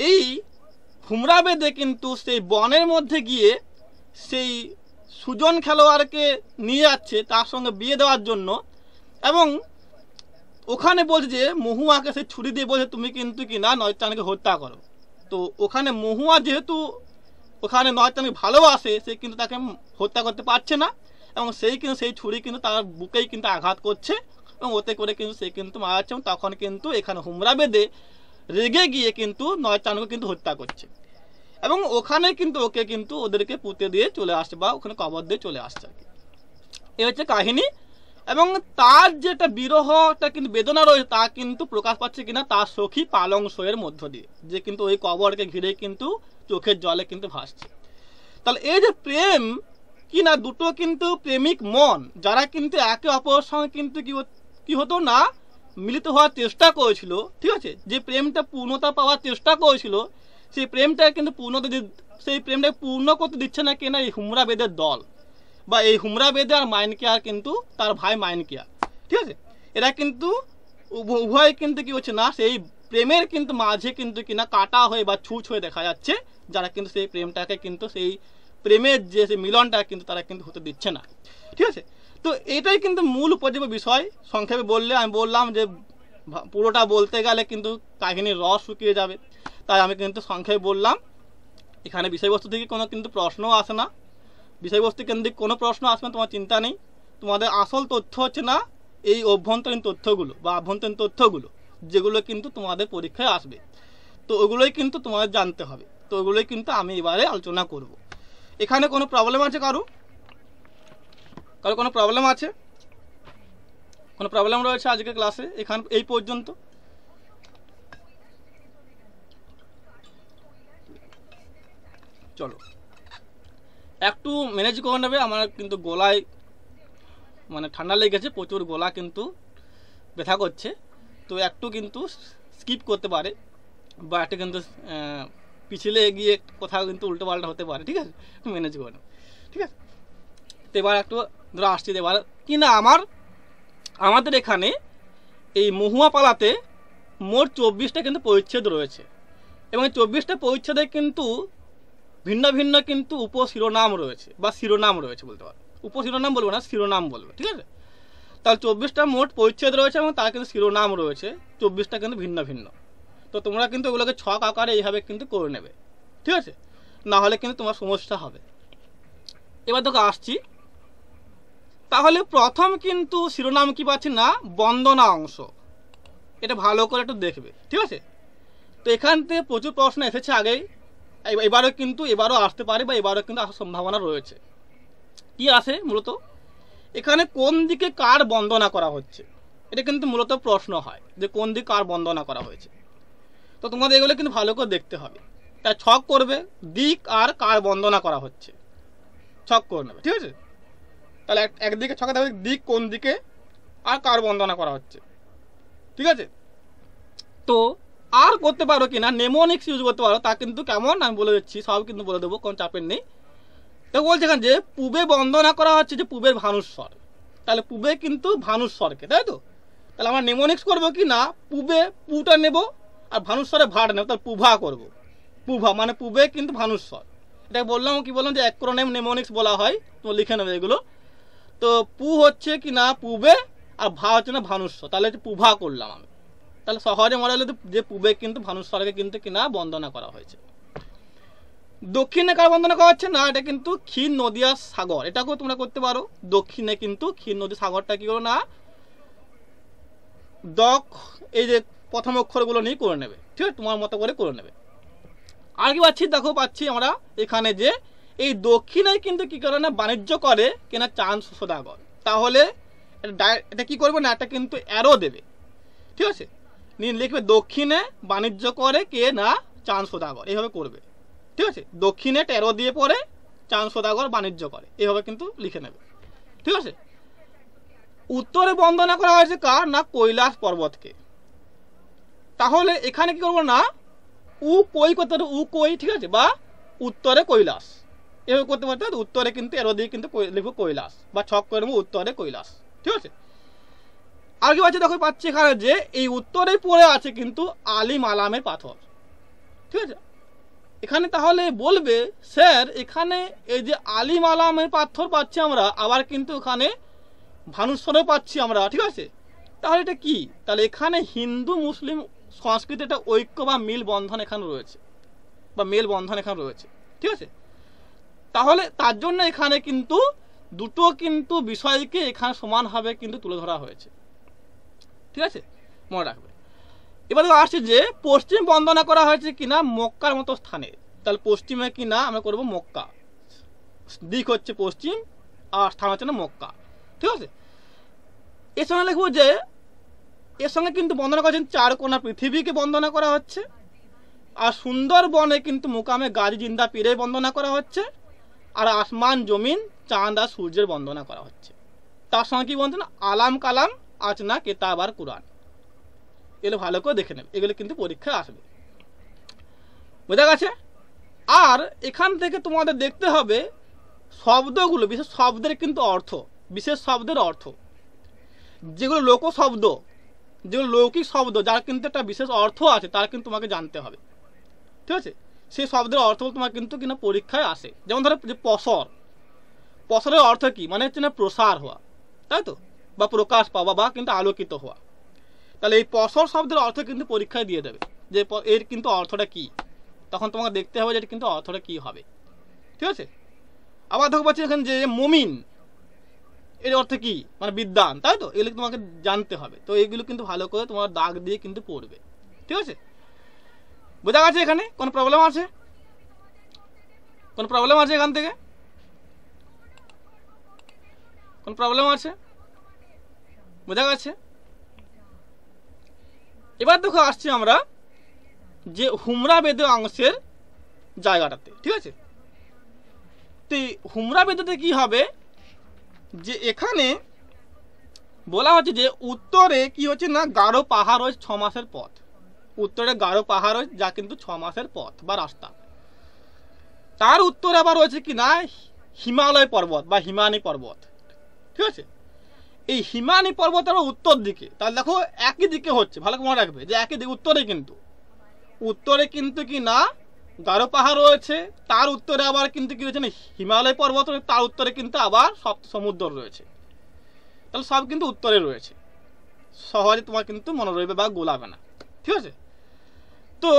এই হুমরা বেদে কিন্তু সেই বনের মধ্যে গিয়ে সেই সুজন খেলোয়াড়কে নিয়ে যাচ্ছে তার সঙ্গে বিয়ে দেওয়ার জন্য, এবং ওখানে বলছে যে মহুয়াকে সে ছুরি দিয়ে বলছে তুমি কিন্তু কিনা নয়চানকে হত্যা করো। তো ওখানে মহুয়া যেহেতু ওখানে নয়চানকে ভালোবাসে, সে কিন্তু তাকে হত্যা করতে পারছে না, এবং সেই কিন্তু সেই ছুরি কিন্তু তার বুকেই কিন্তু আঘাত করছে, এবং ওতে করে কিন্তু সে কিন্তু মারা যাচ্ছে। এবং তখন কিন্তু এখানে হুমরা বেদে রেগে গিয়ে কিন্তু নয়চানকে কিন্তু হত্যা করছে, এবং ওখানে কিন্তু ওকে কিন্তু ওদেরকে পুঁতে দিয়ে চলে আসছে বা ওখানে কবর দিয়ে চলে আসছে আর কি। এই হচ্ছে কাহিনী। এবং তার যেটা বিরহটা কিন্তু বেদনা রয়েছে তা কিন্তু প্রকাশ পাচ্ছে কিনা তার সখী পালং শোয়ের মধ্য দিয়ে, যে কিন্তু ওই কবরকে ঘিরে কিন্তু চোখের জলে কিন্তু ভাসছে। তাহলে এই যে প্রেম কিনা দুটো কিন্তু প্রেমিক মন যারা কিন্তু একে অপরের সঙ্গে কিন্তু কি হতো না মিলিত হওয়ার চেষ্টা করেছিল, ঠিক আছে, যে প্রেমটা পূর্ণতা পাওয়ার চেষ্টা করেছিল, সেই প্রেমটা কিন্তু সেই প্রেমটাকে পূর্ণ করতে দিচ্ছে না কিনা এই হুমরা বেদের দল, বা এই হুমরা বেদে আর মাইন কেয়ার কিন্তু তার ভাই মাইন কেয়ার। ঠিক আছে, এরা কিন্তু উভয় কিন্তু কি হচ্ছে না সেই প্রেমের কিন্তু মাঝে কিন্তু কিনা কাটা হয়ে বা ছুঁচ হয়ে দেখা যাচ্ছে, যারা কিন্তু সেই প্রেমটাকে কিন্তু সেই প্রেমের যে মিলনটা কিন্তু তারা কিন্তু হতে দিচ্ছে না। ঠিক আছে, তো এটাই কিন্তু মূল উপজীব্য বিষয়। সংক্ষেপে বললে আমি বললাম যে পুরোটা বলতে গেলে কিন্তু কাহিনীর রস শুকিয়ে যাবে, তাই আমি কিন্তু সংক্ষেপে বললাম। এখানে বিষয়বস্তু থেকে কোনো কিন্তু প্রশ্নও আসে না, বিষয়বস্তু কেন্দ্রিক কোনো প্রশ্ন আসবে না, তোমার চিন্তা নেই। তোমাদের আসল তথ্য হচ্ছে না এই অভ্যন্তরীণ তথ্যগুলো বা আভ্যন্তরীণ তথ্যগুলো, যেগুলো কিন্তু তোমাদের পরীক্ষায় আসবে, তো ওগুলোই কিন্তু তোমাদের জানতে হবে। তো ওগুলোই কিন্তু আমি এবারে আলোচনা করব। এখানে কোনো প্রবলেম আছে কারো কোনো প্রবলেম আছে? কোনো প্রবলেম রয়েছে আজকের ক্লাসে এখান এই পর্যন্ত? চলো একটু ম্যানেজ করে নেবে, আমার কিন্তু গলায় মানে ঠান্ডা লেগেছে, প্রচুর গলা কিন্তু ব্যথা করছে, তো একটু কিন্তু স্কিপ করতে পারে বা একটা কিন্তু পিছলে গিয়ে কোথাও কিন্তু উল্টো পাল্টা হতে পারে। ঠিক আছে, একটু ম্যানেজ করে নেবে। ঠিক আছে, তো এবার একটু ধরো আসছি। এবার কি না আমাদের এখানে এই মহুয়া পালাতে মোট 24টা কিন্তু পরিচ্ছেদ রয়েছে, এবং এই 24টা পরিচ্ছেদে কিন্তু ভিন্ন ভিন্ন কিন্তু উপশিরোনাম রয়েছে বা শিরোনাম রয়েছে বলতে পারো। উপশিরোনাম বলবো না, শিরোনাম বলবো। ঠিক আছে, তাহলে 24টা মোট পরিচ্ছেদ রয়েছে এবং তার কিন্তু শিরোনাম রয়েছে 24টা কিন্তু ভিন্ন ভিন্ন। তো তোমরা কিন্তু ওগুলোকে ছক আকারে এইভাবে কিন্তু করে নেবে। ঠিক আছে, না হলে কিন্তু তোমার সমস্যা হবে। এবার তোকে আসছি, তাহলে প্রথম কিন্তু শিরোনাম কি পাচ্ছি না, বন্দনা অংশ। এটা ভালো করে একটু দেখবে। ঠিক আছে, তো এখান থেকে প্রচুর প্রশ্ন এসেছে আগেই, এবারও আসতে পারে বা এবারও কিন্তু আসার সম্ভাবনা রয়েছে। কি আসে মূলত, এখানে কোন দিকে কার বন্দনা করা হচ্ছে, এটা কিন্তু মূলত প্রশ্ন হয় যে কোন দিকে কার বন্দনা করা হয়েছে। তো তোমাদের এগুলো কিন্তু ভালো করে দেখতে হবে, তাই ছক করবে দিক আর কার বন্দনা করা হচ্ছে, ছক করে নেবে। ঠিক আছে, তাহলে একদিকে ছকে থাকবে দিক কোন দিকে আর কার বন্দনা করা হচ্ছে। ঠিক আছে, তো আর করতে পারো কিনা নেমোনিক্স ইউজ করতে পারো, তা কিন্তু কেমন আমি বলে দিচ্ছি, সব কিন্তু বলে দেবো, কোনো চাপের নেই। তো বলছে এখানে যে পূবে বন্দনা করা হচ্ছে যে পূবের ভানুস্বর, তাহলে পূবে কিন্তু ভানুস্বরকে, তাই তো? তাহলে আমরা নেমোনিক্স করবো কি না, পূবে পুটা নেব আর ভানুস্বরে ভাট নেব, তাহলে পুভা করব। পুভা মানে পূবে কিন্তু ভানুস্বর, এটা বললাম কি বললাম যে অ্যাক্রোনিম নেমোনিক্স বলা হয়, তো লিখে নেবে এগুলো। তো পু হচ্ছে কি না পূবে আর ভা হচ্ছে না ভানুস্বর, তাহলে পুভা করলাম আমি। তাহলে সহজে মনে হলো যে পূবে কিন্তু ভানুস্বরকে কিন্তু কিনা বন্দনা করা হয়েছে। দক্ষিণে কার বন্দনা করা হচ্ছে না, এটা কিন্তু ক্ষীর নদিয়া সাগর, এটাকেও তোমরা করতে পারো। দক্ষিণে কিন্তু ক্ষীর নদী সাগরটা কি করো না, দক এই যে প্রথম অক্ষরগুলো নিয়ে করে নেবে, ঠিক আছে, তোমার মতো করে করে নেবে। আর কি পাচ্ছি, দেখো পাচ্ছি আমরা এখানে যে এই দক্ষিণে কিন্তু কি করে না বাণিজ্য করে কিনা চাঁদ সদাগর, তাহলে এটা কি করবে না, এটা কিন্তু অ্যারো দেবে, ঠিক আছে, লিখবে দক্ষিণে বাণিজ্য করে কে না চাঁদ সদাগর, এইভাবে করবে, ঠিক আছে। দক্ষিণে অ্যারো দিয়ে পরে চাঁদ সদাগর বাণিজ্য করে, এইভাবে কিন্তু লিখে নেবে, ঠিক আছে। উত্তরে বন্দনা করা হয়েছে কার না কৈলাস পর্বতকে, তাহলে এখানে কি করবো না উ কই করতে পারে, উ কই, ঠিক আছে, বা উত্তরে কৈলাস এভাবে করতে পারতে। উত্তরে কিন্তু এরো দিয়ে কিন্তু লিখবো কৈলাস বা ছক করে নেবো উত্তরে কৈলাস, ঠিক আছে। আর কি পাচ্ছি, দেখো পাচ্ছি এখানে যে এই উত্তরে পড়ে আছে কিন্তু আলিম আলামের পাথর, ঠিক আছে। এখানে তাহলে বলবে স্যার এখানে এই যে আলিম আলামের পাথর পাচ্ছি আমরা, আবার কিন্তু এখানে ভানুস্বরে পাচ্ছি আমরা, ঠিক আছে, তাহলে এটা কি, তাহলে এখানে হিন্দু মুসলিম সংস্কৃতি একটা ঐক্য বা মিল বন্ধন এখানে রয়েছে, বা মেল বন্ধন এখানে রয়েছে, ঠিক আছে। তাহলে তার জন্য এখানে কিন্তু দুটো কিন্তু বিষয়কে এখানে সমানভাবে কিন্তু তুলে ধরা হয়েছে, ঠিক আছে, মনে রাখবে। এবার আসছে যে পশ্চিম বন্দনা করা হয়েছে কিনা মক্কার মতো স্থানে, তাহলে পশ্চিমে কিনা আমরা করবো মক্কা, দিক হচ্ছে পশ্চিম আর স্থান হচ্ছে না মক্কা, ঠিক আছে। এর সঙ্গে লিখবো যে এর সঙ্গে কিন্তু বন্দনা করেছেন চার কোনা পৃথিবীকে বন্দনা করা হচ্ছে, আর সুন্দরবনে কিন্তু মুকামে গাজী জিন্দা পীরে বন্দনা করা হচ্ছে, আর আসমান জমিন চাঁদ আর সূর্যের বন্দনা করা হচ্ছে। তার সঙ্গে কি বলছেন আলাম কালাম আচনা কেতাব আর কুরআন, এগুলো ভালো করে দেখে নেবে, এগুলো কিন্তু পরীক্ষায় আসবে, বোঝা গেছে। আর এখান থেকে তোমাদের দেখতে হবে শব্দগুলো, বিশেষ শব্দের কিন্তু অর্থ, বিশেষ শব্দের অর্থ, যেগুলো লোক শব্দ, যেগুলো লৌকিক শব্দ যার কিন্তু একটা বিশেষ অর্থ আছে, তার কিন্তু তোমাকে জানতে হবে, ঠিক আছে। সেই শব্দের অর্থ তোমার কিন্তু কিনা পরীক্ষায় আসে। যেমন ধরো যে পসর, পসরের অর্থ কি, মানে হচ্ছে না প্রসার হওয়া, তাই তো, বা প্রকাশ পাওয়া বা কিন্তু আলোকিত হওয়া। তাহলে এই পসর শব্দের অর্থ কিন্তু পরীক্ষায় দিয়ে দেবে যে এর কিন্তু অর্থটা কি, তখন তোমাকে দেখতে হবে যে এটা কিন্তু অর্থটা কি হবে, ঠিক আছে। আবার দেখো পাচ্ছি এখানে যে মুমিন, এর অর্থ কি, মানে বিদ্বান, তাই তো, এগুলো তোমাকে জানতে হবে। তো এগুলো কিন্তু ভালো করে তোমার দাগ দিয়ে কিন্তু পড়বে, ঠিক আছে, বোঝা গেছে। এখানে কোনো প্রবলেম আছে, কোন প্রবলেম আছে এখান থেকে, কোন প্রবলেম আছে, বোঝা গেছে। এবার দেখো আসছি আমরা যে হুমরা বেদে অংশের জায়গাটাতে, ঠিক আছে। তো হুমরা বেদেতে কি হবে, যে এখানে বলা হচ্ছে যে উত্তরে কি হচ্ছে না গারো পাহাড় হচ্ছে 6 মাসের পথ, উত্তরে গারো পাহাড় হচ্ছে যা কিন্তু 6 মাসের পথ বা রাস্তা। তার উত্তরে আবার রয়েছে কি না হিমালয় পর্বত বা হিমানি পর্বত, ঠিক আছে। এই হিমানি পর্বত আবার উত্তর দিকে, তাহলে দেখো একই দিকে হচ্ছে, ভালো করে মনে রাখবে যে একই দিকে, উত্তরে কিন্তু, উত্তরে কিন্তু কি না গারো পাহাড় রয়েছে, তার উত্তরে আবার কিন্তু কি রয়েছে না হিমালয় পর্বত, তার উত্তরে কিন্তু আবার সপ্ত সমুদ্র রয়েছে, তাহলে সব কিন্তু উত্তরে রয়েছে, সহজে তোমার কিন্তু মনে রইবে বা গোলাবে না, ঠিক আছে। তো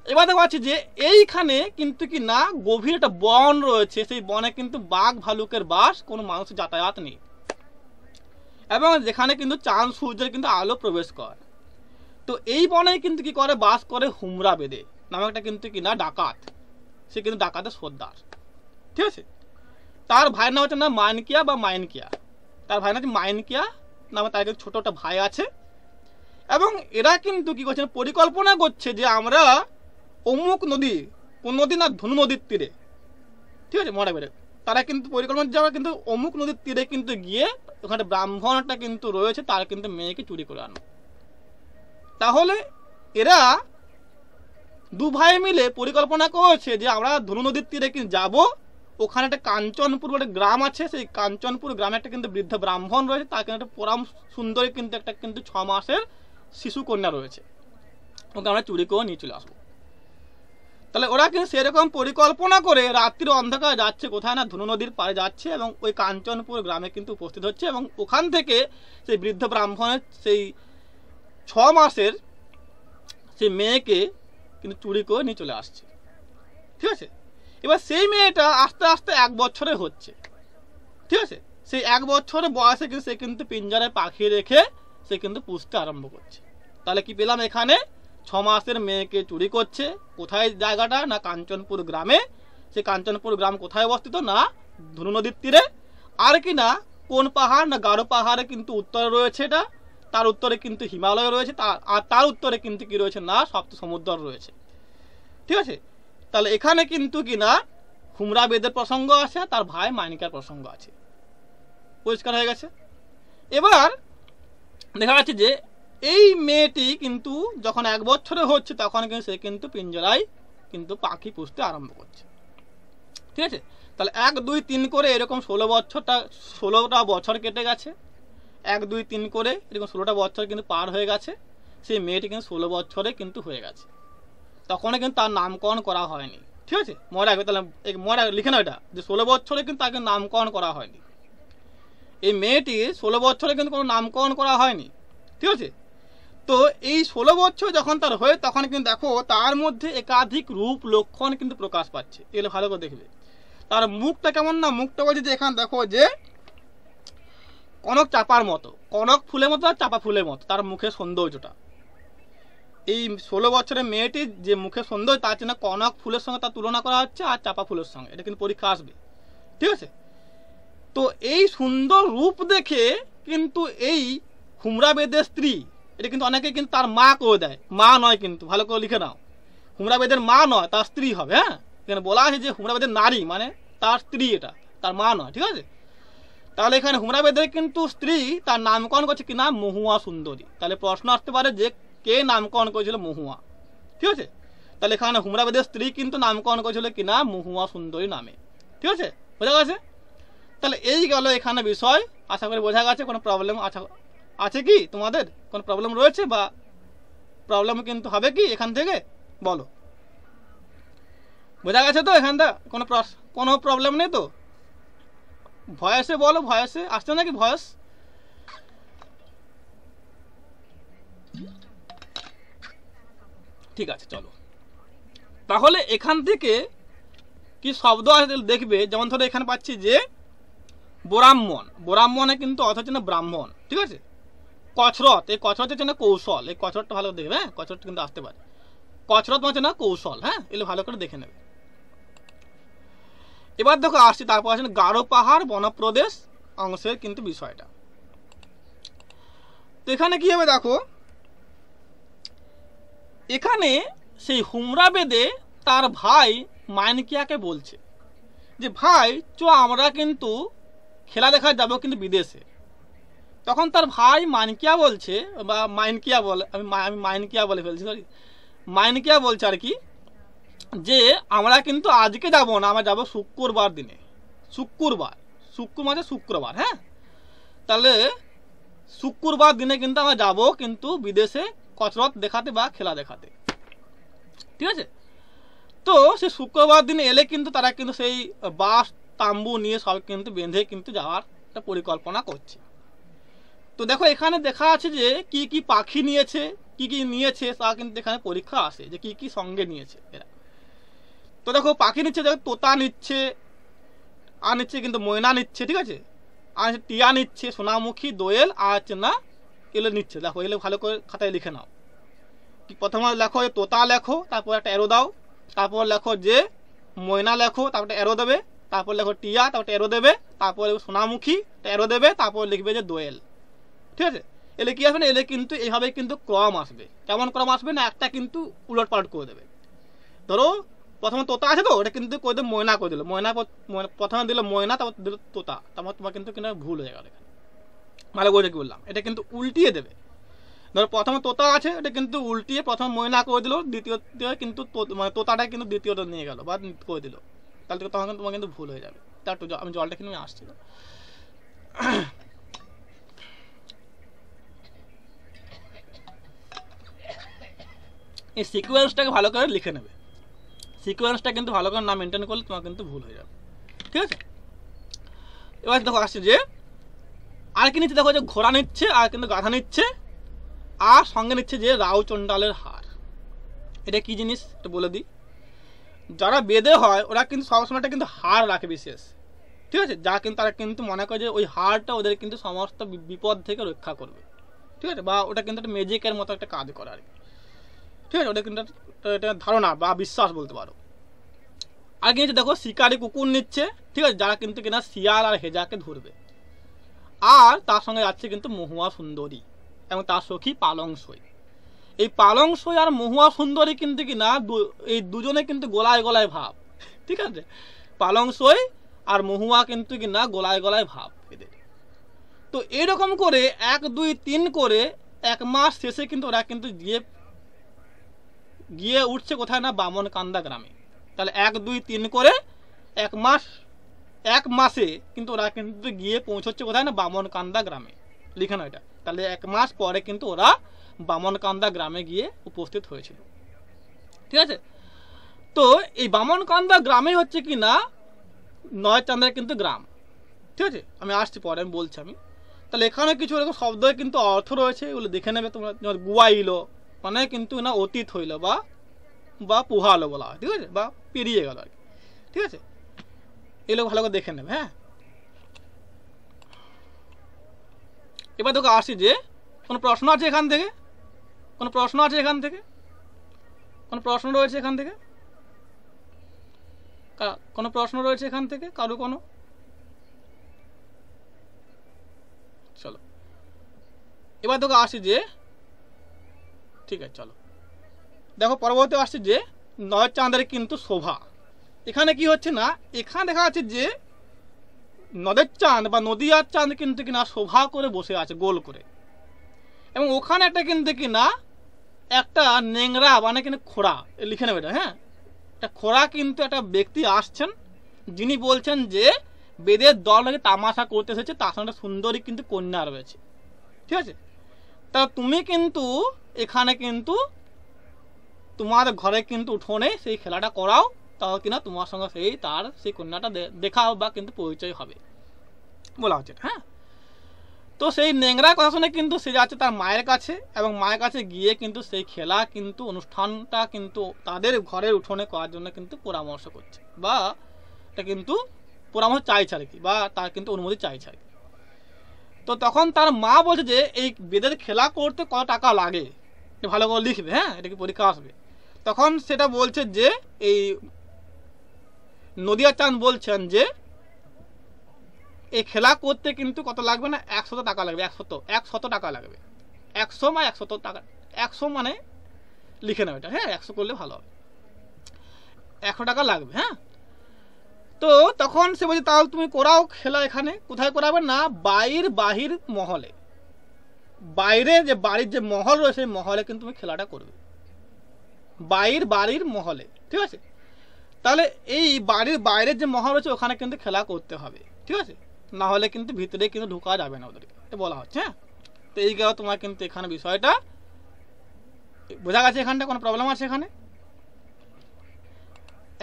এবার দেখা যাচ্ছে যে এইখানে কিন্তু কি না গভীর একটা বন রয়েছে, সেই বনে কিন্তু বাঘ ভালুকের বাস, কোনো মানুষের যাতায়াত নেই, এবং যেখানে কিন্তু চাঁদ সূর্যের কিন্তু আলো প্রবেশ করে। তো এই বনে কিন্তু কি করে বাস করে হুমরা বেদে নামে একটা কিন্তু কি না ডাকাত, সে কিন্তু ডাকাতের সর্দার, ঠিক আছে। তার ভাইয়ের নাম হচ্ছে না মাইনকিয়া বা মাইনকিয়া, তার ভাই নাম হচ্ছে মাইনকিয়া নামে, তার ছোট একটা ভাই আছে। এবং এরা কিন্তু কি করছে পরিকল্পনা করছে যে আমরা অমুক নদী, কোন নদী না ধনু নদীর তীরে, ঠিক আছে, মনে করে তারা কিন্তু পরিকল্পনা যাওয়া কিন্তু অমুক নদীর তীরে কিন্তু গিয়ে ওখানে ব্রাহ্মণটা কিন্তু রয়েছে, তার কিন্তু মেয়েকে চুরি করে আনো। তাহলে এরা দু ভাই মিলে পরিকল্পনা করেছে যে আমরা ধনু নদীর তীরে কিন্তু যাবো, ওখানে একটা কাঞ্চনপুর বলে গ্রাম আছে, সেই কাঞ্চনপুর গ্রামে একটা কিন্তু বৃদ্ধ ব্রাহ্মণ রয়েছে, তার কিন্তু একটা পরম সুন্দরী কিন্তু একটা কিন্তু 6 মাসের শিশু কন্যা রয়েছে, ওকে আমরা চুরি করে নিয়ে চলে আসবো। তাহলে ওরা কিন্তু সেরকম পরিকল্পনা করে রাত্রির অন্ধকার যাচ্ছে, কোথায় না ধনু নদীর পাড়ে যাচ্ছে এবং ওই কাঞ্চনপুর গ্রামে কিন্তু উপস্থিত হচ্ছে এবং ওখান থেকে সেই বৃদ্ধ ব্রাহ্মণের সেই 6 মাসের সেই মেয়েকে কিন্তু চুরি করে নিয়ে চলে আসছে। ঠিক আছে, এবার সেই মেয়েটা আস্তে আস্তে 1 বছরে হচ্ছে। ঠিক আছে, সেই 1 বছরের বয়সে কিন্তু সে কিন্তু পিঞ্জরায় পাখি রেখে সে কিন্তু পুষতে আরম্ভ করছে। তাহলে কি পেলাম এখানে, 6 মাসের মেয়েকে চুরি করছে। কোথায় জায়গাটা না কাঞ্চনপুর গ্রামে। সেই কাঞ্চনপুর গ্রাম কোথায় অবস্থিত না ধনু নদীর তীরে। আর কি না কোন পাহাড় না গারো পাহাড়ে কিন্তু উত্তরে রয়েছে এটা, তার উত্তরে কিন্তু হিমালয় রয়েছে, আর তার উত্তরে কিন্তু কি রয়েছে না সপ্ত সমুদ্র রয়েছে। ঠিক আছে, তাহলে এখানে কিন্তু কি না হুমরা বেদের প্রসঙ্গ আছে, তার ভাই মানিকার প্রসঙ্গ আছে। পরিষ্কার হয়ে গেছে। এবার দেখা যাচ্ছে যে এই মেয়েটি কিন্তু যখন 1 বছরে হচ্ছে তখন কিন্তু সে কিন্তু পিঞ্জরায় কিন্তু পাখি পুষতে আরম্ভ করছে। ঠিক আছে, তাহলে 1 2 3 করে এরকম 16টা বছর কেটে গেছে। 1 2 3 করে এরকম 16টা বছর কিন্তু পার হয়ে গেছে। সেই মেয়েটি কিন্তু 16 বছরে কিন্তু হয়ে গেছে, তখন কিন্তু তার নামকরণ করা হয়নি। ঠিক আছে, মনে রাখবে, তাহলে মনে লিখে নাও এটা যে 16 বছরে কিন্তু তাকে নামকরণ করা হয়নি। এই মেয়েটি 16 বছরে কিন্তু কোনো নামকরণ করা হয়নি। ঠিক আছে, তো এই 16 বছর যখন তার হয়ে তখন কিন্তু দেখো তার মধ্যে একাধিক রূপ লক্ষণ কিন্তু প্রকাশ পাচ্ছে। এগুলো ভালো করে দেখবে। তার মুখটা কেমন না, মুখটা বলছে যে এখানে দেখো যে কনক চাপার মতো, কনক ফুলের মতো আর চাপা ফুলের মতো তার মুখের সৌন্দর্যটা। এই 16 বছরের মেয়েটির যে মুখের সৌন্দর্য তার জন্য কনক ফুলের সঙ্গে তার তুলনা করা হচ্ছে আর চাপা ফুলের সঙ্গে। এটা কিন্তু পরীক্ষা আসবে। ঠিক আছে, তো এই সুন্দর রূপ দেখে কিন্তু এই হুমরা বেদের স্ত্রী, এটা কিন্তু অনেকে কিন্তু তার মা করে দেয়, মা নয় কিন্তু, ভালো করে লিখে নাও, হুমরা বেদের মা নয়, তার স্ত্রী হবে। হ্যাঁ, এখানে বলা আছে যে হুমরা বেদের নারী মানে তার স্ত্রী, এটা তার মা নয়। ঠিক আছে, তাহলে এখানে হুমরা বেদের কিন্তু স্ত্রী তার নামকরণ করছে কি না মহুয়া সুন্দরী। তাহলে প্রশ্ন আসতে পারে যে কে নামকরণ করেছিল মহুয়া। ঠিক আছে, তাহলে এখানে হুমরা বেদের স্ত্রী কিন্তু নামকরণ করেছিল কি না মহুয়া সুন্দরী নামে। ঠিক আছে, বোঝা গেছে। তাহলে এই গেল এখানে বিষয়, আশা করি বোঝা গেছে। কোনো প্রবলেম আছে কি তোমাদের, কোনো প্রবলেম রয়েছে বা প্রবলেম কিন্তু হবে কি এখান থেকে বলো, বোঝা গেছে তো? এখানটা কোনো প্রবলেম নেই তো? ভয়েসে বলো, ভয়েসে আসছে নাকি ভয়েস? ঠিক আছে, চলো তাহলে এখান থেকে কি শব্দ আছে দেখবে। যেমন ধরো এখানে পাচ্ছি যে ব্রাহ্মণ, ব্রাহ্মণে কিন্তু অর্থ হচ্ছে না ব্রাহ্মণ। ঠিক আছে, কছরত, এই কছরত হচ্ছে না কৌশল। এই কছরতটা ভালো করে দেখবে। হ্যাঁ, কছরত কিন্তু আসতে পারে। কছরত হচ্ছে না কৌশল। হ্যাঁ, এগুলো ভালো করে দেখে নেবে। এবার দেখো আসছি, তারপর আছে গারো পাহাড় বনপ্রদেশ অংশের কিন্তু বিষয়টা। তো এখানে কি হবে দেখো, এখানে সেই হুমরা বেদে তার ভাই মাইনকিয়াকে বলছে যে ভাই চ আমরা কিন্তু খেলা দেখা যাবো কিন্তু বিদেশে। তখন তার ভাই মাইনকিয়া বলছে, বা মাইনকিয়া বলে, আমি মাইনকিয়া বলে ফেলছি, সরি, মাইনকিয়া বলছে আর কি যে আমরা কিন্তু আজকে যাব না, আমরা যাব শুক্রবার দিনে। শুক্র মানে শুক্রবার। হ্যাঁ, তাহলে শুক্রবার দিনে কিন্তু আমরা যাব কিন্তু বিদেশে কসরত দেখাতে বা খেলা দেখাতে। ঠিক আছে, তো সে শুক্রবার দিনে এলে কিন্তু তারা কিন্তু সেই বাস তাম্বু নিয়ে সব কিন্তু বেঁধে কিন্তু যাওয়ার একটা পরিকল্পনা করছে। তো দেখো এখানে দেখা আছে যে কি কি পাখি নিয়েছে, কি কি নিয়েছে তা কিন্তু এখানে পরীক্ষা আসে যে কি কি সঙ্গে নিয়েছে এরা। তো দেখো পাখি নিচ্ছে, দেখো তোতা নিচ্ছে, আর নিচ্ছে কিন্তু ময়না নিচ্ছে। ঠিক আছে, আর টিয়া নিচ্ছে, সোনামুখী, দোয়েল, আর হচ্ছে না এগুলো নিচ্ছে। দেখো এগুলো ভালো করে খাতায় লিখে নাও। প্রথমে লেখো তোতা লেখো, তারপর একটা অ্যারো দাও, তারপর লেখো যে ময়না লেখো, তারপর একটা অ্যারো দেবে, তারপর লেখো টিয়া, তারপর অ্যারো দেবে, তারপর সোনামুখী অ্যারো দেবে, তারপর লিখবে যে দোয়েল। ঠিক আছে, এলে কি আসবে না, এলে কিন্তু এইভাবে কিন্তু ক্রম আসবে। কেমন ক্রম আসবে না, একটা কিন্তু উলট পালট করে দেবে। ধরো প্রথমে তোতা আছে, তো ওটা কিন্তু করে দেবে ময়না করে দিল, ময়না প্রথমে দিল ময়না, তারপর দিল তোতা, তারপর তোমার কিন্তু ভুল হয়ে গেল। ভালো করে কি বললাম, এটা কিন্তু উল্টিয়ে দেবে। ধরো প্রথমে তোতা আছে, এটা কিন্তু উল্টিয়ে প্রথমে ময়না করে দিল, দ্বিতীয় কিন্তু মানে তোতাটা কিন্তু দ্বিতীয়টা নিয়ে গেল বা করে দিল। তাহলে তখন তোমার কিন্তু ভুল হয়ে যাবে। তার একটু আমি জলটা কিনে আমি আসছি। এই সিকোয়েন্সটাকে ভালো করে লিখে নেবে। সিকোয়েন্সটা কিন্তু ভালো করে না মেনটেন করলে তোমার কিন্তু ভুল হয়ে যাবে, ঠিক আছে। এবার দেখো আসছে যে আর কি নিচ্ছে, দেখো যে ঘোড়া নিচ্ছে আর কিন্তু গাধা নিচ্ছে, আর সঙ্গে নিচ্ছে যে রাউচন্ডালের হার। এটা কি জিনিস এটা বলে দিই। যারা বেদে হয় ওরা কিন্তু সবসময়টা কিন্তু হার রাখে বিশেষ, ঠিক আছে, যা কিন্তু তারা কিন্তু মনে করে যে ওই হারটা ওদের কিন্তু সমস্ত বিপদ থেকে রক্ষা করবে, ঠিক আছে, বা ওটা কিন্তু একটা ম্যাজিকের মতো একটা কাজ করে আর কি, ঠিক আছে। ওটা কিন্তু এটা ধারণা বা বিশ্বাস বলতে পারো। আর কি দেখো শিকারি কুকুর নিচ্ছে, ঠিক আছে, যারা কিন্তু কিনা শিয়াল আর হেজাকে ধরবে। আর তার সঙ্গে যাচ্ছে কিন্তু মহুয়া সুন্দরী এবং তার সখী পালংসই। এই পালংসই আর মহুয়া সুন্দরী কিন্তু কিনা এই দুজনে কিন্তু গোলায় গলায় ভাব, ঠিক আছে। পালংসই আর মহুয়া কিন্তু কিনা গোলায় গলায় ভাব এদের। তো এরকম করে 1 2 3 করে 1 মাস শেষে কিন্তু ওরা কিন্তু গিয়ে উঠছে কোথায় না বামনকান্দা গ্রামে। তাহলে 1 2 3 করে 1 মাসে কিন্তু ওরা কিন্তু গিয়ে পৌঁছচ্ছে কোথায় না বামনকান্দা গ্রামে, লিখে না এটা। তাহলে 1 মাস পরে কিন্তু ওরা বামনকান্দা গ্রামে গিয়ে উপস্থিত হয়েছিল, ঠিক আছে। তো এই বামনকান্দা গ্রামে হচ্ছে কি না নয়চাঁদের কিন্তু গ্রাম, ঠিক আছে। আমি আসছি পরে, আমি বলছি আমি। তাহলে এখানে কিছু এরকম শব্দ কিন্তু অর্থ রয়েছে, এগুলো দেখে নেবে তোমরা। গুয়াইলো মানে কিন্তু না অতীত হইল বা পোহালো বলা হয়, ঠিক আছে, বা পেরিয়ে গেল আর কি, ঠিক আছে। এগুলো ভালো করে দেখে নেবে। হ্যাঁ, এবার তোকে আসি যে কোনো প্রশ্ন আছে এখান থেকে? কোনো প্রশ্ন আছে এখান থেকে? কোনো প্রশ্ন রয়েছে এখান থেকে? কোনো প্রশ্ন রয়েছে এখান থেকে কারো? কোনো? চলো এবার তোকে আসি যে, ঠিক আছে চলো দেখো পরবর্তী আসছে যে নয়চাঁদের কিন্তু শোভা। এখানে কি হচ্ছে না, এখানে দেখা যাচ্ছে যে নদের চাঁদ বা নদীয়ার চাঁদ কিন্তু কিনা শোভা করে বসে আছে গোল করে, এবং ওখানে একটা কিন্তু কিনা একটা নেংরা মানে কিন্তু খোড়া, লিখে নেবে এটা। হ্যাঁ, একটা খোড়া কিন্তু একটা ব্যক্তি আসছেন, যিনি বলছেন যে বেদের দল নাকি তামাশা করতে এসেছে, তার সঙ্গে সুন্দরী কিন্তু কন্যা রয়েছে, ঠিক আছে। তা তুমি কিন্তু এখানে কিন্তু তোমার ঘরে কিন্তু উঠোনে সেই খেলাটা করাও, তাও কিনা তোমার সঙ্গে সেই কন্যাটা দেখাও বা কিন্তু পরিচয় হবে বলা হচ্ছে। হ্যাঁ, তো সেই নেংরা কথা শুনে কিন্তু সে যাচ্ছে তার মায়ের কাছে, এবং মায়ের কাছে গিয়ে কিন্তু সেই খেলা কিন্তু অনুষ্ঠানটা কিন্তু তাদের ঘরের উঠোনে করার জন্য কিন্তু পরামর্শ করছে, বা এটা কিন্তু পরামর্শ চাইছে আর কি, বা তার কিন্তু অনুমতি চাইছে আর কি। তো তখন তার মা বলছে যে এই বেদের খেলা করতে কত টাকা লাগে, ভালো করে লিখবে। হ্যাঁ, এটা কি পরীক্ষা আসবে। তখন সেটা বলছে যে এই নদিয়া চাঁদ বলছেন যে এই খেলা করতে কিন্তু কত লাগবে না, 100 টাকা লাগবে। 100 টাকা লাগবে। 100 বা 100 টাকা, 100 মানে লিখে নাও এটা। হ্যাঁ, 100 করলে ভালো হবে। 100 টাকা লাগবে। হ্যাঁ, তো তখন সে বলছে তাহলে তুমি করাও খেলা। এখানে কোথায় করাবে না, বাহির মহলে, বাইরে যে বাড়ির যে মহল রয়েছে সেই মহলে কিন্তু তুমি খেলাটা করবে, বাড়ির মহলে, ঠিক আছে। তাহলে এই বাড়ির বাইরের যে মহল রয়েছে ওখানে কিন্তু খেলা করতে হবে, ঠিক আছে, না হলে কিন্তু ভিতরে কিন্তু ঢোকা যাবে না ওদেরকে, এটা বলা হচ্ছে। হ্যাঁ, তো এই গেল তোমার কিন্তু এখানে বিষয়টা বোঝা গেছে। এখানটা কোনো প্রবলেম আছে? এখানে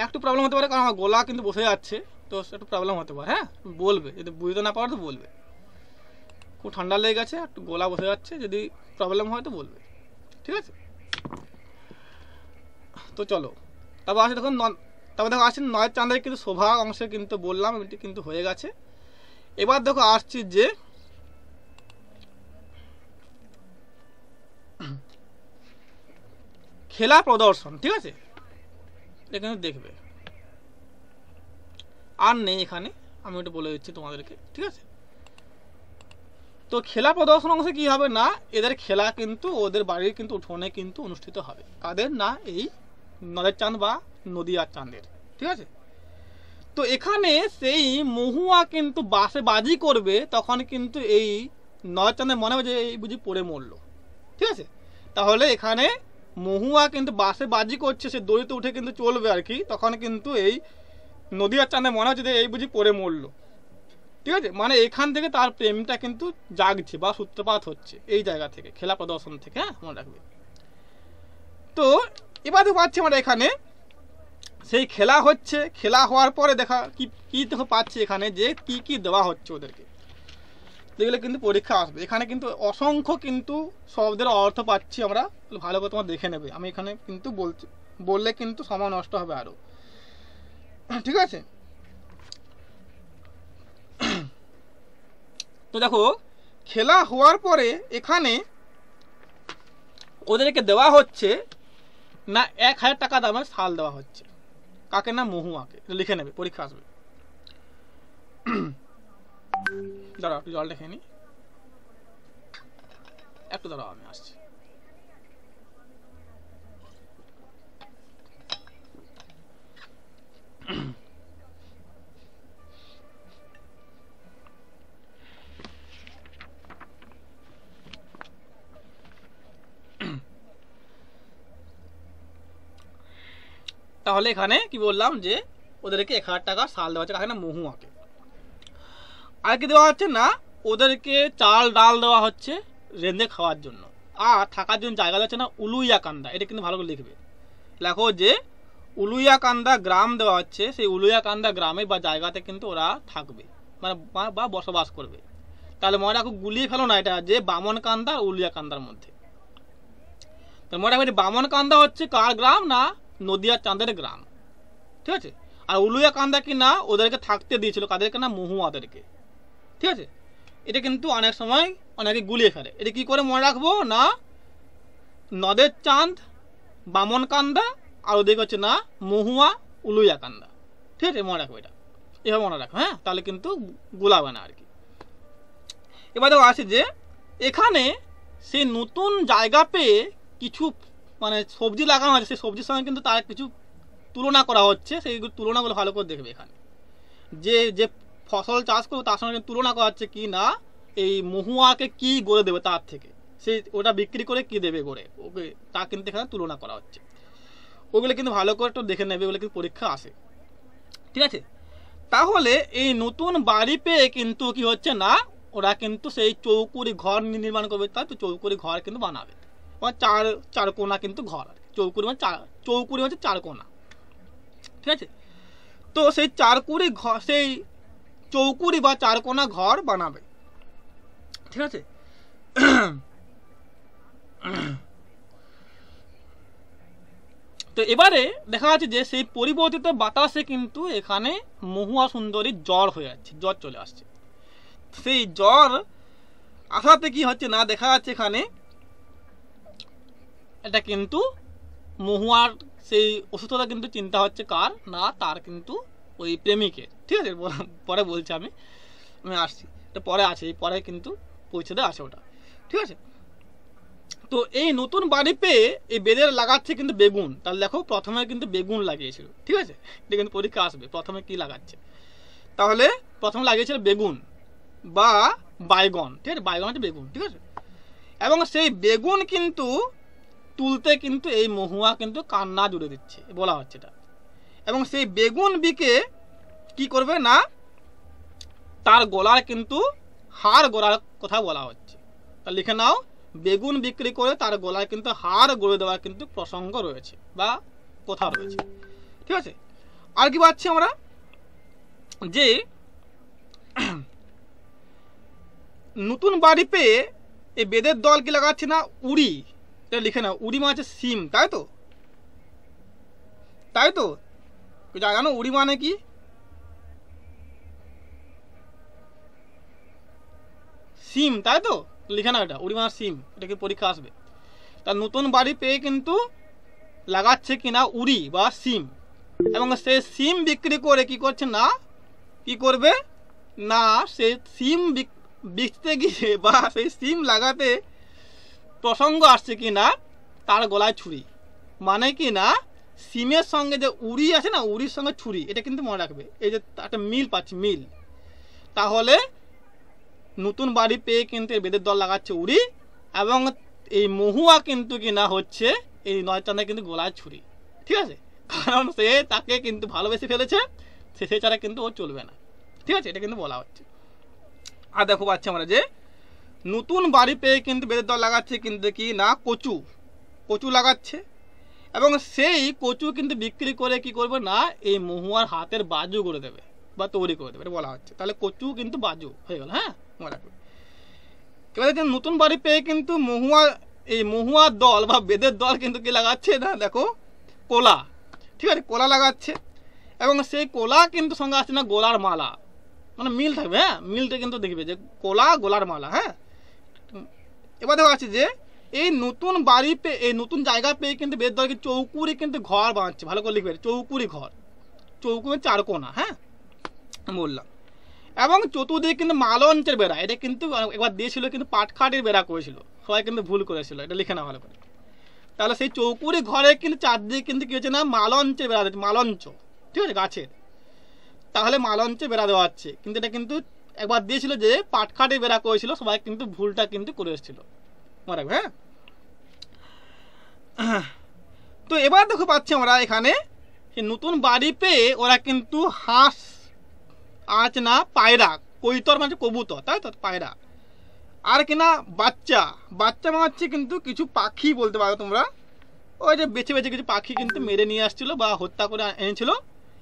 একটু প্রবলেম হতে পারে, কারণ আমার গলা কিন্তু বসে যাচ্ছে, তো একটু প্রবলেম হতে পারে। হ্যাঁ, বলবে, যদি বুঝতে না পারো তো বলবে। খুব ঠান্ডা লেগে গেছে, একটু গলা বসে যাচ্ছে, যদি প্রবলেম হয় তো বলবে, ঠিক আছে। তো চলো তারপর আসে দেখুন, আসছেন নয় চাঁদের কিন্তু শোভা অংশে কিন্তু বললাম এটি কিন্তু হয়ে গেছে। এবার দেখো আসছি যে খেলা প্রদর্শন, ঠিক আছে, এখানে দেখবে আর নেই এখানে, আমি ওটা বলে দিচ্ছি তোমাদেরকে, ঠিক আছে। তো খেলা প্রদর্শন অংশে কি হবে না, এদের খেলা কিন্তু ওদের বাড়ির কিন্তু উঠোনে কিন্তু অনুষ্ঠিত হবে। কাদের না, এই নদের চাঁদ বা নদিয়ার চাঁদের, ঠিক আছে। তো এখানে সেই মহুয়া কিন্তু বাসে বাজি করবে, তখন কিন্তু এই নদের চাঁদের মনে হবে যে এই বুঝি পড়ে মরলো, ঠিক আছে। তাহলে এখানে মহুয়া কিন্তু বাসে বাজি করছে, সে দড়িতে উঠে কিন্তু চলবে আর কি, তখন কিন্তু এই নদীয়ার চাঁদে মনে হচ্ছে যে এই বুঝি পড়ে মরলো, ঠিক আছে। মানে এখান থেকে তার প্রেমটা কিন্তু জাগছে বা সূত্রপাত হচ্ছে এই জায়গা থেকে, খেলা প্রদর্শন থেকে, হ্যাঁ মনে রাখবে। তো এবার পাচ্ছি আমরা এখানে সেই খেলা হচ্ছে, খেলা হওয়ার পরে দেখা কি কি দেখো পাচ্ছি এখানে যে কি কি দেওয়া হচ্ছে ওদেরকে, যেগুলো কিন্তু পরীক্ষা আসবে। এখানে কিন্তু অসংখ্য কিন্তু শব্দের অর্থ পাচ্ছি আমরা, ভালো করে তোমরা দেখে নেবে। আমি এখানে কিন্তু বললে কিন্তু সময় নষ্ট হবে আরো, ঠিক আছে। তো দেখো খেলা হওয়ার পরে এখানে ওদেরকে দেওয়া হচ্ছে না 1000 টাকা দামের শাল দেওয়া হচ্ছে। কাকে? না মহুয়াকে। লিখে নেবে, পরীক্ষা আসবে। দাঁড়াও একটু জলটা খেয়ে নি, একটু দাঁড়াও আমি আসছি। তাহলে এখানে কি বললাম যে ওদেরকে 1000 টাকা শাল দেওয়া হচ্ছে, কাকে? না মহুয়াকে। আর কি দেওয়া হচ্ছে না ওদেরকে চাল ডাল দেওয়া হচ্ছে রেঁধে খাওয়ার জন্য, আর থাকার জন্য জায়গা দেওয়া হচ্ছে না উলুইয়াকান্দা। এটা কিন্তু ভালো করে লিখবে, লেখো যে উলুইয়াকান্দা গ্রাম দেওয়া হচ্ছে। সেই উলুইয়াকান্দা গ্রামে বা জায়গাতে কিন্তু ওরা থাকবে, মানে বা বসবাস করবে। তাহলে মনে রাখো, গুলিয়ে ফেলো না এটা যে বামনকান্দা আর উলুইয়াকান্দার মধ্যে। তাহলে মনে রাখবে বামনকান্দা হচ্ছে কার গ্রাম? না নদিয়ার চাঁদের গ্রাম, ঠিক আছে। আর উলুইয়াকান্দা কি না ওদেরকে থাকতে দিয়েছিল, কাদেরকে? না মহুয়াদেরকে, ঠিক আছে। এটা কিন্তু অনেক সময় অনেকে গুলিয়ে ফেলে। এটা কি করে মনে রাখবো? না নদের চাঁদ, বামনকান্দা, আর ওদিকে হচ্ছে না মহুয়া, উলুইয়াকান্দা, ঠিক আছে। মনে রাখবো এটা, এভাবে মনে রাখো, হ্যাঁ। তাহলে কিন্তু গুলাবে না আর কি। এবার দেখো আছে যে এখানে সেই নতুন জায়গা পেয়ে কিছু মানে সবজি লাগানো আছে, সেই সবজির সঙ্গে কিন্তু তার কিছু তুলনা করা হচ্ছে। সেই তুলনাগুলো ভালো করে দেখবে। এখানে যে যে ফসল চাষ করবো তার সঙ্গে তুলনা করা হচ্ছে কি না এই মহুয়াকে কি গড়ে দেবে তার থেকে, সেই ওটা বিক্রি করে কি দেবে গড়ে, ওকে তা কিন্তু এখানে তুলনা করা হচ্ছে। ওগুলো কিন্তু ভালো করে একটু দেখে নেবে, ওগুলো কিন্তু পরীক্ষা আসে, ঠিক আছে। তাহলে এই নতুন বাড়ি পেয়ে কিন্তু কি হচ্ছে না ওরা কিন্তু সেই চৌকুরি ঘর নির্মাণ করবে। তাই তো চৌকুরি ঘর কিন্তু বানাবে, চার কোনা কিন্তু ঘর, চৌকুরি মানে চৌকুরি হচ্ছে 4 কোনা, ঠিক আছে। তো সেই চারকুড়ি ঘর, সেই চৌকুরি বা 4 কোনা ঘর বানাবে, ঠিক আছে। তো এবারে দেখা যাচ্ছে যে সেই পরিবর্তিত বাতাসে কিন্তু এখানে মহুয়া সুন্দরীর জ্বর হয়ে যাচ্ছে, জ্বর চলে আসছে। সেই জ্বর আসাতে কি হচ্ছে না দেখা যাচ্ছে এখানে এটা কিন্তু মহুয়ার সেই অসুস্থতা কিন্তু চিন্তা হচ্ছে কার? না তার কিন্তু ওই প্রেমিকের, ঠিক আছে। পরে বলছি আমি আসছি, এটা পরে আছে, পরে কিন্তু পৌঁছে দেওয়া আছে ওটা, ঠিক আছে। তো এই নতুন বাড়ি পেয়ে এই বেদের লাগাচ্ছে কিন্তু বেগুন। তাহলে দেখো প্রথমে কিন্তু বেগুন লাগিয়েছিল, ঠিক আছে। এটা কিন্তু পরীক্ষা আসবে প্রথমে কি লাগাচ্ছে। তাহলে প্রথমে লাগিয়েছিল বেগুন বা বাইগন, ঠিক আছে। বাইগন হচ্ছে বেগুন, ঠিক আছে। এবং সেই বেগুন কিন্তু তুলতে কিন্তু এই মহুয়া কিন্তু কান্না জুড়ে দিচ্ছে, বলা হচ্ছে এটা। এবং সেই বেগুন বিকে কি করবে না তার গলার কিন্তু হাড় গড়ার কথা বলা হচ্ছে। তা লিখে নাও, বেগুন বিক্রি করে তার গলায় কিন্তু হাড় গড়ে দেওয়ার কিন্তু প্রসঙ্গ রয়েছে বা কথা রয়েছে, ঠিক আছে। আর কি পাচ্ছি আমরা যে নতুন বাড়ি পেয়ে এই বেদের দল কি লাগাচ্ছে না উড়ি। এটা লিখে নাও, উড়ি মানে হচ্ছে সিম, তাই তো, তাই তো। জানো উড়ি মানে কি? সিম, তাই তো। লিখে নাও এটা, উড়ি মানে সিম। এটা কি পরীক্ষা আসবে। তার নতুন বাড়ি পেয়ে কিন্তু লাগাচ্ছে কিনা উড়ি বা সিম, এবং সে সিম বিক্রি করে কি করছে না কি করবে না সে সিম বিকতে গিয়ে বা সেই সিম লাগাতে প্রসঙ্গ আসছে কি না তার গলায় ছুরি। মানে কি না সিমের সঙ্গে যে উড়ি আছে না, উড়ির সঙ্গে ছুরি, এটা কিন্তু মনে রাখবে। এই যে একটা মিল পাচ্ছি, মিল। তাহলে নতুন বাড়ি পেয়ে কিন্তু এই বেদের দল লাগাচ্ছে উড়ি, এবং এই মহুয়া কিন্তু কিনা হচ্ছে এই নয়চাঁদা কিন্তু গলায় ছুরি, ঠিক আছে। কারণ সে তাকে কিন্তু ভালোবেসে ফেলেছে, সেই ছাড়া কিন্তু ও চলবে না। ঠিক আছে, এটা কিন্তু বলা হচ্ছে। আর দেখো পাচ্ছি আমরা যে নতুন বাড়ি পেয়ে কিন্তু বেদের দল লাগাচ্ছে কিন্তু কি না কচু লাগাচ্ছে, এবং সেই কচু কিন্তু বিক্রি করে কি করবে না এই মহুয়ার হাতের বাজু করে দেবে বা তৈরি করে দেবে, এটা বলা হচ্ছে। তাহলে কচু কিন্তু বাজু হয়ে গেল। হ্যাঁ, মনে রাখবে। এবার দেখছেন নতুন বাড়ি পেয়ে কিন্তু মহুয়ার দল বা বেদের দল কিন্তু কি লাগাচ্ছে না, দেখো কোলা। ঠিক আছে, কোলা লাগাচ্ছে, এবং সেই কোলা কিন্তু সঙ্গে আসছে না গোলার মালা, মানে মিল থাকবে। হ্যাঁ, মিলটা কিন্তু দেখবে যে কোলা গোলার মালা। হ্যাঁ, এবার দেখা যাচ্ছে যে এই নতুন বাড়ি পেয়ে এই নতুন জায়গা পেয়ে কিন্তু বেদ দলকে চৌকুরি কিন্তু ঘর বানাচ্ছে। ভালো করে লিখবে, চৌকুরি ঘর, চৌকুরি চারকোনা। হ্যাঁ, বললাম। এবং চতুর্দিকে কিন্তু মালঞ্চের বেড়া, এটা কিন্তু একবার দিয়েছিল কিন্তু পাটখাটির বেড়া করেছিল, সবাই কিন্তু ভুল করেছিল, এটা লিখে না ভালো করে। তাহলে সেই চৌকুরি ঘরে কিন্তু চারদিকে কিন্তু কি হচ্ছে না মালঞ্চের বেড়া দিচ্ছে, মালঞ্চ। ঠিক আছে, গাছের। তাহলে মালঞ্চে বেড়া দেওয়া হচ্ছে, কিন্তু এটা কিন্তু একবার দিয়েছিল যে পাটখাটির বেড়া করেছিল, সবাই কিন্তু ভুলটা কিন্তু করে এসেছিল। মনে রাখবে। হ্যাঁ, তো এবার দেখো পাচ্ছি আমরা এখানে নতুন বাড়ি পেয়ে ওরা কিন্তু হাঁস আজ না পায়রা, কৈতর মানে কবুতর, তাই তো পায়রা, আর কিনা বাচ্চা মারছে কিন্তু কিছু পাখি বলতে পারো তোমরা, ওই যে বেছে বেছে কিছু পাখি কিন্তু মেরে নিয়ে আসছিল বা হত্যা করে এনেছিল,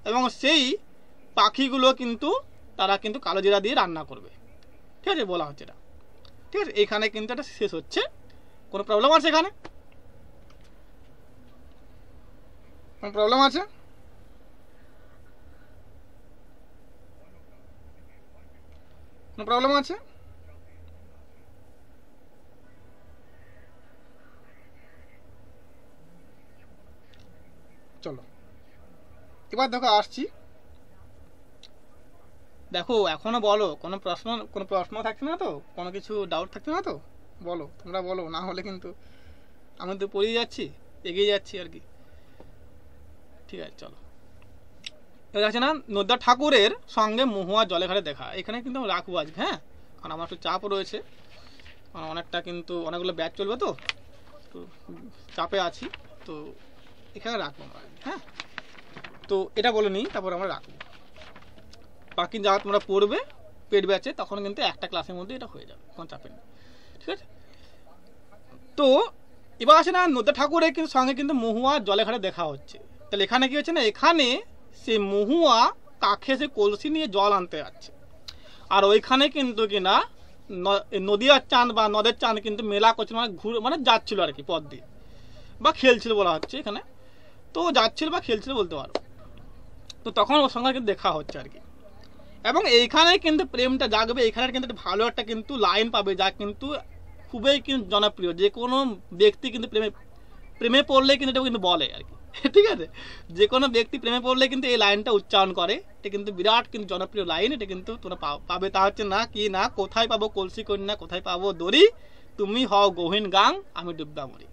এবং সেই পাখিগুলো কিন্তু তারা কিন্তু কালো জিরা দিয়ে রান্না করবে। ঠিক আছে, বলা হচ্ছে এটা। ঠিক আছে, এখানে কিন্তু এটা শেষ হচ্ছে। কোনো প্রবলেম আছে এখানে? কোনো প্রবলেম আছে? কোনো প্রবলেম আছে? চলো এবার দেখো আসছি। দেখো এখনো বলো, কোনো প্রশ্ন থাকছে না তো? কোনো কিছু ডাউট থাকছে না তো? বলো, তোমরা বলো, না হলে কিন্তু আমি তো পড়িয়ে যাচ্ছি, এগিয়ে যাচ্ছি আর কি। ঠিক আছে, চলো। এটা আছে না নদ্দা ঠাকুরের সঙ্গে মহুয়া জলেঘাটে দেখা, এখানে কিন্তু আমি রাখবো আজকে। হ্যাঁ, কারণ আমার একটু চাপও রয়েছে, অনেকটা কিন্তু অনেকগুলো ব্যাচ চলবে, তো চাপে আছি, তো এখানে রাখবো আমরা। হ্যাঁ, তো এটা বলে নিই, তারপর আমরা রাখবো। বাকি যা তোমরা পড়বে পেড ব্যাচে, তখন কিন্তু একটা ক্লাসের মধ্যে এটা হয়ে যাবে, কোনো চাপে নেই। ঠিক আছে, তো এবার আছে না নদ্দা ঠাকুরের কিন্তু সঙ্গে কিন্তু মহুয়া জলেঘাটে দেখা হচ্ছে। তাহলে এখানে কি হচ্ছে না, এখানে সে মহুয়া কাছে সে কলসি নিয়ে জল আনতে যাচ্ছে, আর ওইখানে কিন্তু কিনা নদীয়ার চাঁদ বা নদের চাঁদ কিন্তু মেলা করছিল, মানে যাচ্ছিল আর কি পথ দিয়ে, বা খেলছিল বলা হচ্ছে এখানে। তো যাচ্ছিল বা খেলছিল বলতে পারো। তো তখন ওর সঙ্গে কিন্তু দেখা হচ্ছে আর কি, এবং এইখানে কিন্তু প্রেমটা জাগবে। এখানে কিন্তু ভালো একটা কিন্তু লাইন পাবে, যা কিন্তু খুবই কিন্তু জনপ্রিয়। যে কোনো ব্যক্তি কিন্তু প্রেমে পড়লে কিন্তু এটা কিন্তু বলে আর কি। ঠিক আছে, যে কোনো ব্যক্তি প্রেমে পড়লে কিন্তু এই লাইনটা উচ্চারণ করে। এটা কিন্তু বিরাট কিন্তু জনপ্রিয় লাইন। এটা কিন্তু তোমরা পাবে, তা হচ্ছে না কি না, কোথায় পাবো কলসি কন্যা, কোথায় পাবো দড়ি, তুমি হও গহীন গাং, আমি ডুববা মরি।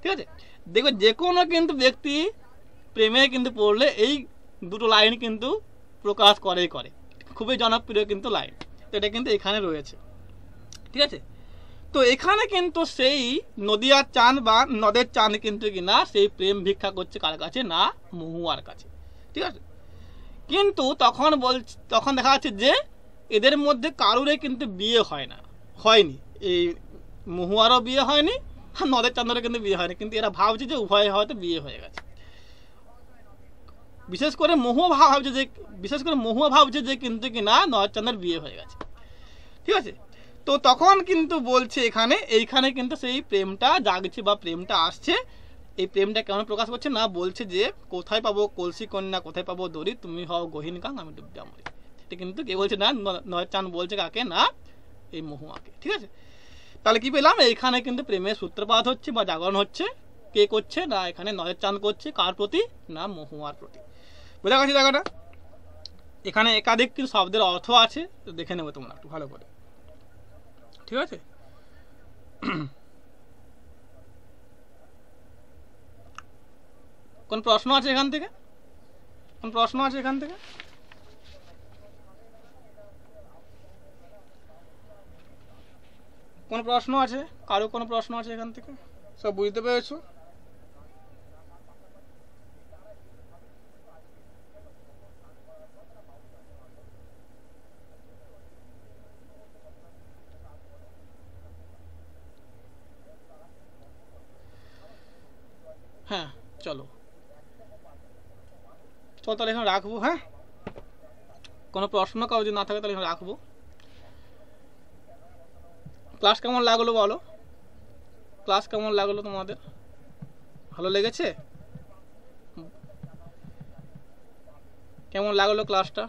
ঠিক আছে, দেখবে যে কোনো কিন্তু ব্যক্তি প্রেমে কিন্তু পড়লে এই দুটো লাইন কিন্তু প্রকাশ করে, খুবই জনপ্রিয় কিন্তু লাইন। তো এটা কিন্তু এখানে রয়েছে। ঠিক আছে, তো এখানে কিন্তু সেই নদিয়ার চাঁদ বা নদের চাঁদ কিন্তু কিনা সেই প্রেম ভিক্ষা করছে কার কাছে না, মহুয়ার কাছে। ঠিক আছে, কিন্তু তখন দেখা যাচ্ছে যে এদের মধ্যে কারোরই কিন্তু বিয়ে হয়নি। এই মহুয়ারও বিয়ে হয়নি, আর নদের চাঁদেরও কিন্তু বিয়ে হয়নি, কিন্তু এরা ভাবছে যে উভয়ে হয়তো বিয়ে হয়ে গেছে। বিশেষ করে মহুয়া ভাবছে যে কিন্তু কিনা নদের চাঁদের বিয়ে হয়ে গেছে। ঠিক আছে, তো তখন কিন্তু বলছে এইখানে কিন্তু সেই প্রেমটা জাগছে বা প্রেমটা আসছে। এই প্রেমটা কেমন প্রকাশ করছে না, বলছে যে কোথায় পাবো কলসি কন্যা, কোথায় পাবো দড়ি, তুমি হও গহীন গাং, আমি ডুববা মরি। এটা কিন্তু কে বলছে না, নয়ের চাঁদ বলছে কাকে না, এই মহুয়াকে। ঠিক আছে, তাহলে কি পেলাম, এইখানে কিন্তু প্রেমের সূত্রপাত হচ্ছে বা জাগরণ হচ্ছে। কে করছে না, এখানে নয়ের চাঁদ করছে, কার প্রতি না, মহুয়ার প্রতি। বোঝা গেছে জায়গাটা? এখানে একাধিক কিন্তু শব্দের অর্থ আছে, তো দেখে নেবো তোমরা একটু ভালো করে। ঠিক আছে, কোন প্রশ্ন আছে এখান থেকে? কোন প্রশ্ন আছে এখান থেকে? কোন প্রশ্ন আছে কারো? কোনো প্রশ্ন আছে এখান থেকে? সব বুঝতে পেরেছো? হ্যাঁ চলো চলো তাহলে এখানে রাখবো। হ্যাঁ, কোনো প্রশ্ন কারো যদি না থাকে তাহলে এখানে রাখবো। ক্লাস কেমন লাগলো বলো, ক্লাস কেমন লাগলো তোমাদের? ভালো লেগেছে? কেমন লাগলো ক্লাসটা?